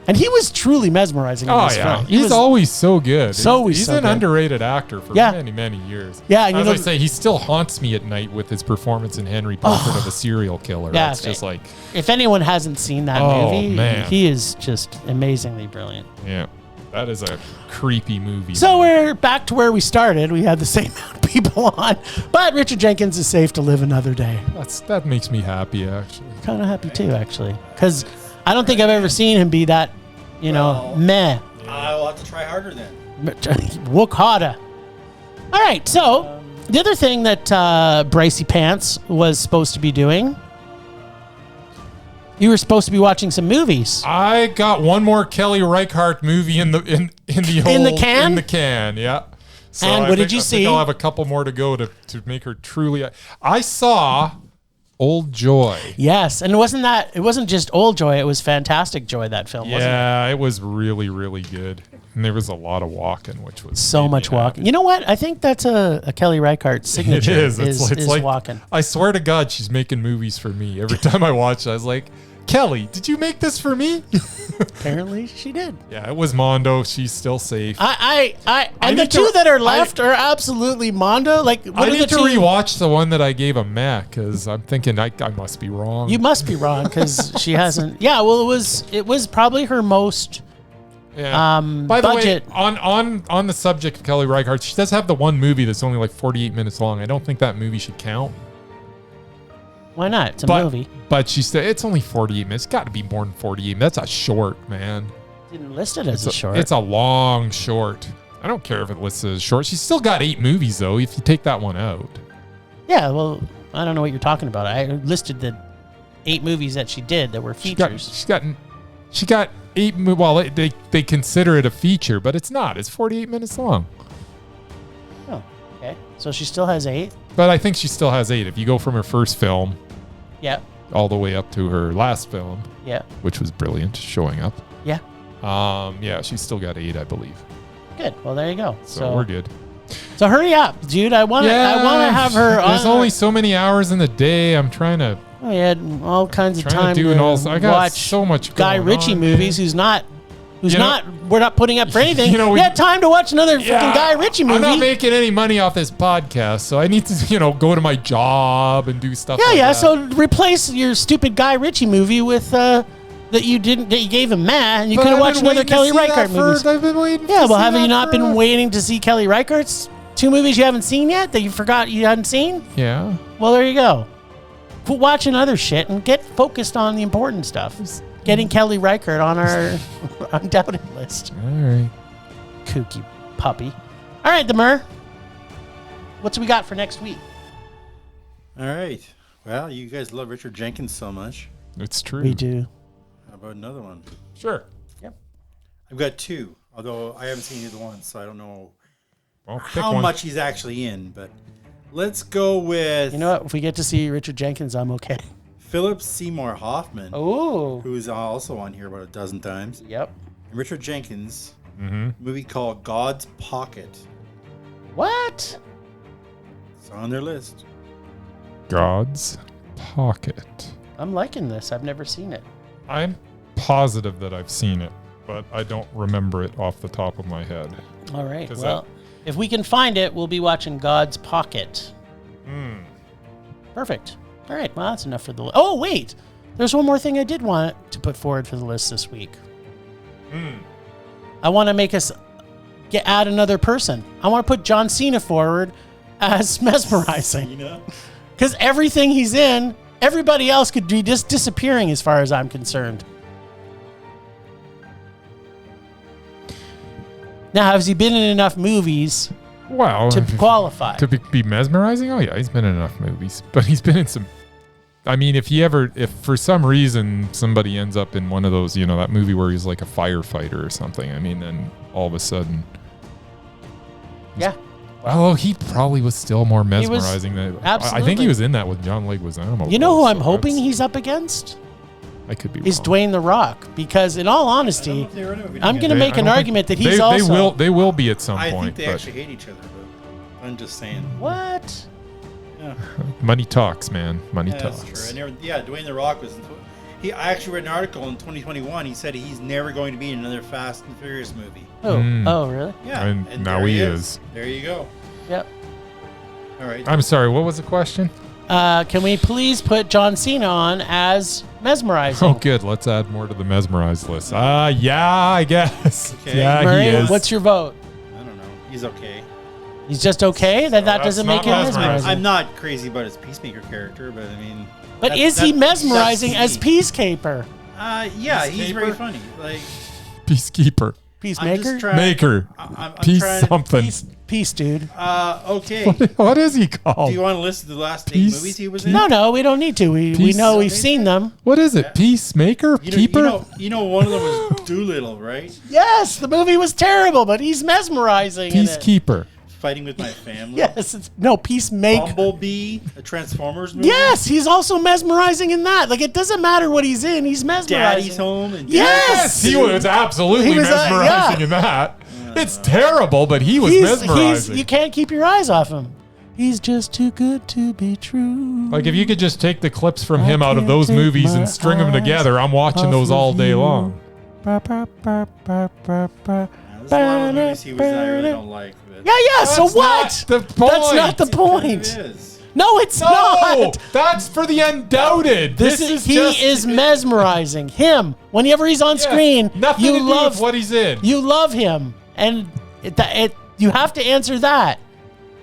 And he was truly mesmerizing in this film. He's always so good. He's an good. underrated actor for many, many years. Yeah, and as I say, he still haunts me at night with his performance in Henry Portrait of a Serial Killer. Yeah, it's just like, if anyone hasn't seen that movie, man. he is just amazingly brilliant. yeah, that is a creepy movie. So we're back to where we started. We had the same amount of people on, but Richard Jenkins is safe to live another day. That makes me happy, actually. Kind of happy too, actually, because I don't think I've ever seen him be that, meh. I'll have to try harder then. Work harder. All right, so the other thing that Brycey Pants was supposed to be doing, you were supposed to be watching some movies. I got one more Kelly Reichardt movie in the can. In the can, yeah. So And what did you I see? think I'll have a couple more to go to make her truly. I saw Old Joy. Yes, and it wasn't just Old Joy, it was Fantastic Joy, that film, wasn't it? Yeah, it was really, really good. And there was a lot of walking, which was So much walking. You know what? I think that's a Kelly Reichardt signature. It is. It's like walking. I swear to God, she's making movies for me. Every time I watch it, I was like, Kelly, did you make this for me? Apparently, she did. Yeah, it was Mondo. She's still safe. And the two that are left are absolutely Mondo. Like, what I are need the to two? rewatch the one that I gave a Mac because I'm thinking I must be wrong. You must be wrong because she hasn't. Yeah, well, it was probably her most. Yeah. By the budget. way, on the subject of Kelly Reichardt, she does have the one movie that's only like 48 minutes long. I don't think that movie should count. Why not? It's a movie. But she said it's only 48 minutes. It's got to be more than 48 minutes. That's a short, man. Didn't list it as a short. It's a long short. I don't care if it lists as short. She's still got 8 movies, though, if you take that one out. Yeah, well, I don't know what you're talking about. I listed the 8 movies that she did that were features. She got 8. Well, they consider it a feature, but it's not. It's 48 minutes long. Oh, okay. So she still has 8. But I think she still has 8. If you go from her first film, yeah, all the way up to her last film, yeah, which was brilliant, Showing Up. Yeah. Yeah, she's still got 8, I believe. Good. Well, there you go. So we're good. So hurry up, dude. I want to have her on. There's only so many hours in the day. I'm trying to. We had all kinds of time to I got watch so much Guy going Ritchie on, movies. man. We're not putting up for anything. We had time to watch another freaking Guy Ritchie movie. I'm not making any money off this podcast, so I need to, go to my job and do stuff. Yeah. That. So replace your stupid Guy Ritchie movie with that you gave him Matt, and you could have watched another Kelly Reichardt movie. I've been waiting. Yeah, well, have you not been waiting to see Kelly Reichardt's 2 movies you haven't seen yet that you forgot you hadn't seen? Yeah. Well, there you go. Quit watching other shit and get focused on the important stuff. Getting Kelly Reichardt on our Undoubted list. All right. Kooky puppy. All right, Demur. What's we got for next week? All right. Well, you guys love Richard Jenkins so much. It's true. We do. How about another one? Sure. Yep. I've got 2, although I haven't seen either one, so I don't know Pick how one. much he's actually in. But let's go with... You know what? If we get to see Richard Jenkins, I'm okay. Philip Seymour Hoffman, Oh. who's also on here about a dozen times. Yep. And Richard Jenkins, Mm-hmm. movie called God's Pocket. What? It's on their list. God's Pocket. I'm liking this. I've never seen it. I'm positive that I've seen it, but I don't remember it off the top of my head. All right. Well, if we can find it, we'll be watching God's Pocket. Perfect. All right. Well, that's enough for the list. Oh, wait. There's one more thing I did want to put forward for the list this week. I want to make us add another person. I want to put John Cena forward as Mesmerizing. Because everything he's in, everybody else could be just disappearing as far as I'm concerned. Now, has he been in enough movies to qualify? To be mesmerizing? Oh, yeah, he's been in enough movies. But he's been in some... I mean, if for some reason somebody ends up in one of those, that movie where he's like a firefighter or something, I mean, then all of a sudden... Yeah. Oh, he probably was still more mesmerizing than. I think absolutely. he was in that with John Leguizamo. You know who I'm so hoping that's- he's up against? I could be Is wrong. Dwayne The Rock. Because in all honesty, I'm going to make an argument that he's also... They will be at some I point. think they but actually hate each other, but I'm just saying. What? Yeah, money talks, man. Money yeah talks. that's true. Dwayne The Rock was. I actually read an article in 2021. He said he's never going to be in another Fast and Furious movie. Oh, oh, really? Yeah, And now there he is. There you go. Yep. All right. I'm sorry. What was the question? Can we please put John Cena on as Mesmerizing? Oh, good. Let's add more to the mesmerized list. Yeah, I guess. Okay. Yeah, Murray, he is. what's your vote? I don't know. He's okay. He's just okay? That that's doesn't not make him mesmerizing. mesmerizing. I'm not crazy about his Peacemaker character, but I mean. But is he mesmerizing as Peacekeeper? Yeah, he's very Peacekeeper? funny. Like Peacekeeper. Peacemaker? Maker. I'm Peace trying to- something. Peace, dude. Okay. What is he Do called? you want to list the last 8 Peace- movies he was in? No, we don't need to. We Peace- know we've seen them. What is it? Peacemaker? Keeper? You know, one of them was Doolittle, right? Yes, the movie was terrible, but he's mesmerizing in it. Peacekeeper. Fighting with My Family. Yes, Peacemaker. Bumblebee, a Transformers movie. Yes, he's also mesmerizing in that. Like, it doesn't matter what he's in, he's mesmerizing. Daddy's Home. And Yes! He was absolutely He was, mesmerizing yeah. in that. It's terrible, but he was He's, mesmerizing. you can't keep your eyes off him. He's just too good to be true. Like, if you could just take the clips from I him out of can't those take movies my and string them eyes together, I'm watching those all day you. long. There's a lot of movies he was in I really don't like. But Yeah, so That's what? not the point. That's not the It point. is. No, it's No, not. that's for the Undoubted. This is he just, is mesmerizing. Him, whenever he's on Yeah, screen, nothing you to do love with what he's in. You love him, and you have to answer that.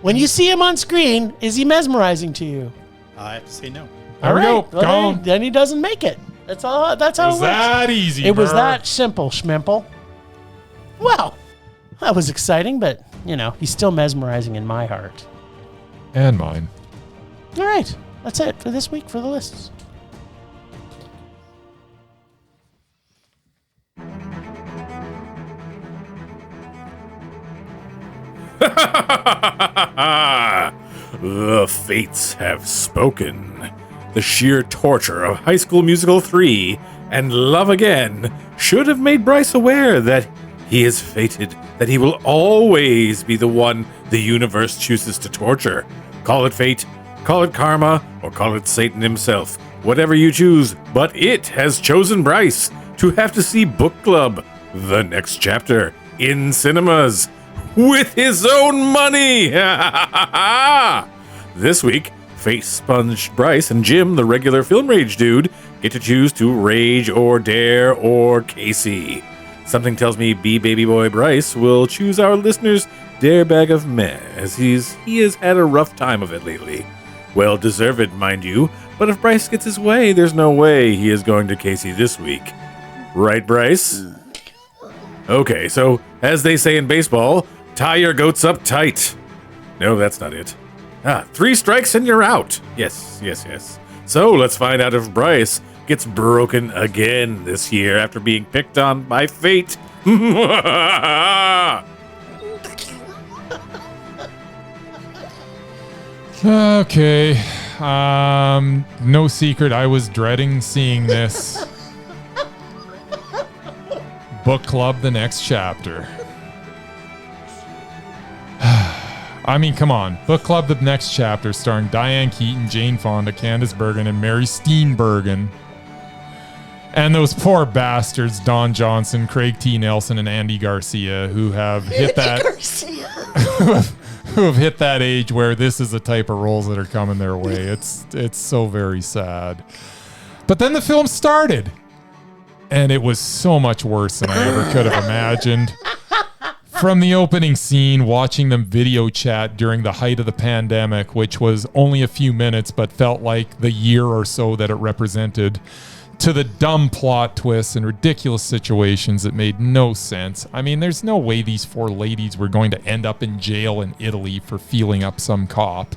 When you see him on screen, is he mesmerizing to you? I have to say no. There we go. Well, Gone. then he doesn't make it. That's all. That's how It was it works. that easy. It was Mur. that simple, Schmimple. Well, that was exciting, but he's still mesmerizing in my heart. And mine. All right, that's it for this week for the lists. The fates have spoken. The sheer torture of High School Musical 3 and Love Again should have made Bryce aware that he is fated, that he will always be the one the universe chooses to torture. Call it fate, call it karma, or call it Satan himself. Whatever you choose, but it has chosen Bryce to have to see Book Club, the next chapter, in cinemas, with his own money! This week, Face Sponge Bryce and Jim, the regular Film Rage dude, get to choose to rage or dare or Casey. Something tells me B Baby Boy Bryce will choose our listeners' dare bag of meh, as he has had a rough time of it lately. Well deserved, mind you, but if Bryce gets his way, there's no way he is going to Casey this week. Right, Bryce? Okay, so, as they say in baseball, tie your goats up tight. No, that's not it. 3 strikes and you're out. Yes. So, let's find out if Bryce gets broken again this year after being picked on by fate. Okay. No secret, I was dreading seeing this. Book Club, the next chapter. I mean, come on. Book Club, the next chapter, starring Diane Keaton, Jane Fonda, Candice Bergen, and Mary Steenburgen. And those poor bastards, Don Johnson, Craig T. Nelson, and Andy Garcia, who have hit that who have hit that age where this is the type of roles that are coming their way. It's so very sad. But then the film started, and it was so much worse than I ever could have imagined. From the opening scene, watching them video chat during the height of the pandemic, which was only a few minutes but felt like the year or so that it represented, to the dumb plot twists and ridiculous situations that made no sense. I mean, there's no way these 4 ladies were going to end up in jail in Italy for feeling up some cop.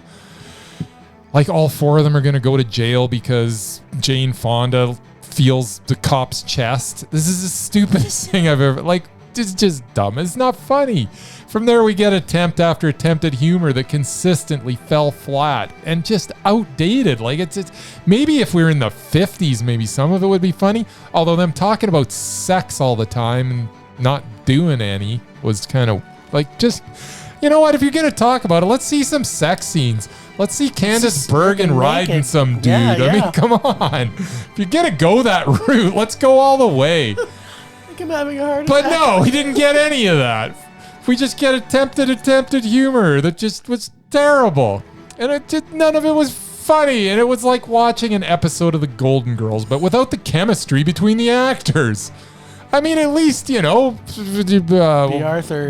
Like, all 4 of them are going to go to jail because Jane Fonda feels the cop's chest. This is the stupidest thing I've ever... Like, It's just dumb. It's not funny. From there, we get attempt after attempt at humor that consistently fell flat and just outdated. Like it's maybe if we were in the 50s, maybe some of it would be funny. Although them talking about sex all the time and not doing any was kind of like, just, you know what? If you're gonna talk about it, let's see some sex scenes. Let's see Candace Bergen riding some dude. Yeah. I mean, come on. If you're gonna go that route, let's go all the way. I think I'm having a hard But attack. no, he didn't get any of that. We just get attempted humor that just was terrible. And none of it was funny. And it was like watching an episode of The Golden Girls, but without the chemistry between the actors. I mean, at least, you know, B. Arthur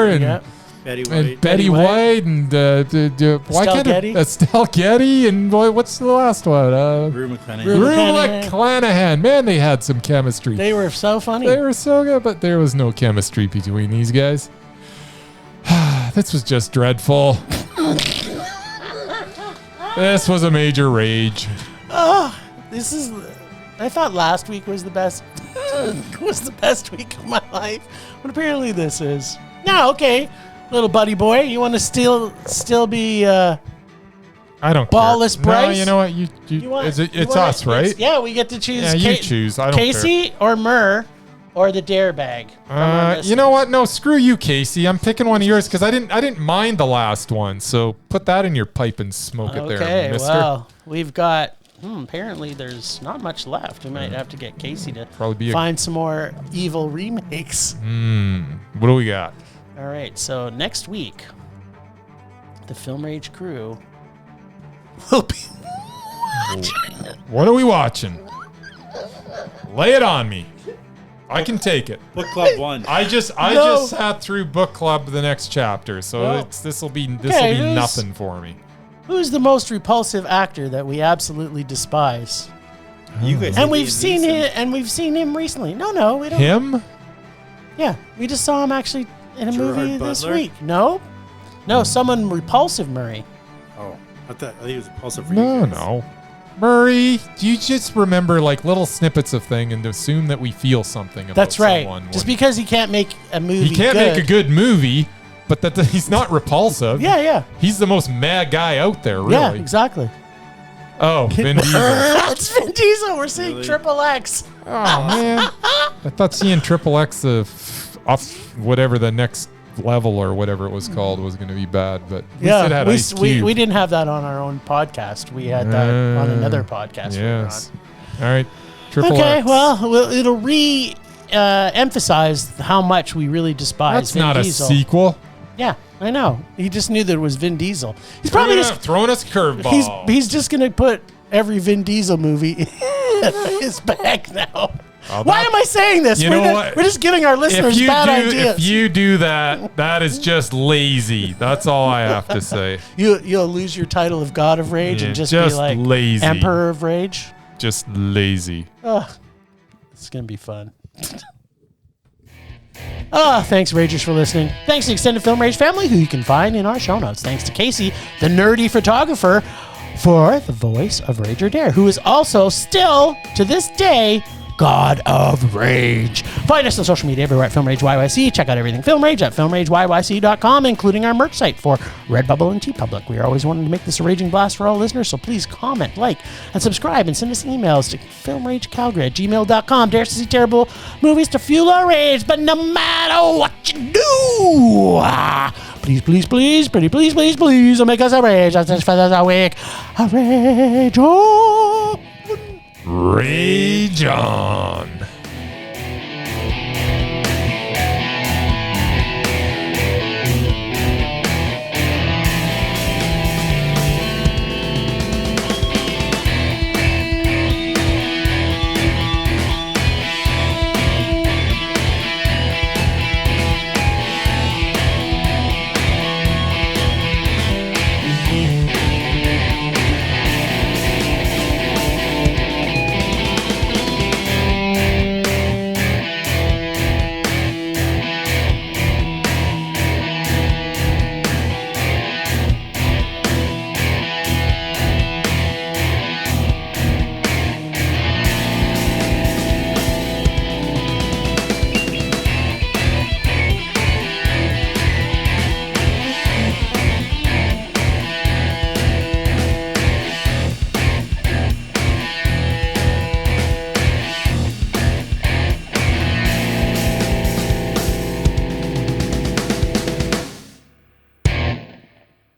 and... Yep. Betty White. And Betty White and Estelle Getty and what's the last one? Rue McClanahan. Rue Rue McClanahan. McClanahan. Man, they had some chemistry. They were so funny. They were so good, but there was no chemistry between these guys. This was just dreadful. This was a major rage. I thought last week was the best week of my life, but apparently this is. No, okay. Little buddy boy, you want to still be I don't ballless care. Bryce? No, you know what? It's us, right? Yeah, we get to choose. Yeah, you choose. I don't Casey or Murr or the dare bag. You know what? No, screw you, Casey. I'm picking one of yours because I didn't mind the last one. So put that in your pipe and smoke it there, Okay, mister. well, we've got. Apparently, there's not much left. We might have to get Casey to find some more evil remakes. What do we got? All right, so next week, the Film Rage crew will be What are we watching? Lay it on me. I can take it. Book Club 1. I just sat through Book Club the next chapter, so this will be nothing for me. Who's the most repulsive actor that we absolutely despise? You guys And we've seen him recently. No, we don't. Him? Yeah, we just saw him actually in a Gerard movie this Butler? week. No, someone repulsive, Murray. Oh, I thought he was impulsive for you guys. No. Murray, do you just remember like little snippets of thing and assume that we feel something about That's right. someone? Just because he can't make a movie He can't make a good movie, but that he's not repulsive. Yeah. He's the most mad guy out there, really. Yeah, exactly. Oh, Vin Diesel. It's Vin Diesel. We're seeing Triple X. Oh, man. I thought seeing Triple X off whatever the next level or whatever it was called was going to be bad, but at least it had Ice Cube. we didn't have that on our own podcast. We had that on another podcast. Yes. All right. Triple X. Okay, well, it'll emphasize how much we really despise That's Vin not Diesel. a sequel. Yeah, I know. He just knew that it was Vin Diesel. He's probably just throwing us a curveball. He's just gonna put every Vin Diesel movie in his bag now. Why am I saying this? You know what? We're just giving our listeners bad ideas. If you do that, that is just lazy. That's all I have to say. You'll lose your title of God of Rage and just be like lazy. Emperor of Rage. Just lazy. It's gonna be fun. Thanks, Ragers, for listening. Thanks to the Extended Film Rage family, who you can find in our show notes. Thanks to Casey, the nerdy photographer, for the voice of Rage or Dare, who is also still, to this day, God of Rage. Find us on social media everywhere at Film Rage YYC. Check out everything Film Rage at filmrageyyc.com, including our merch site for Redbubble and TeePublic. We are always wanting to make this a raging blast for all listeners, so please comment, like, and subscribe, and send us emails to filmragecalgary@gmail.com. Dare to see terrible movies to fuel our rage, but no matter what you do, please, please, please, pretty please, please, please, don't make us a rage. That's just for a week. A rage on. Rage on.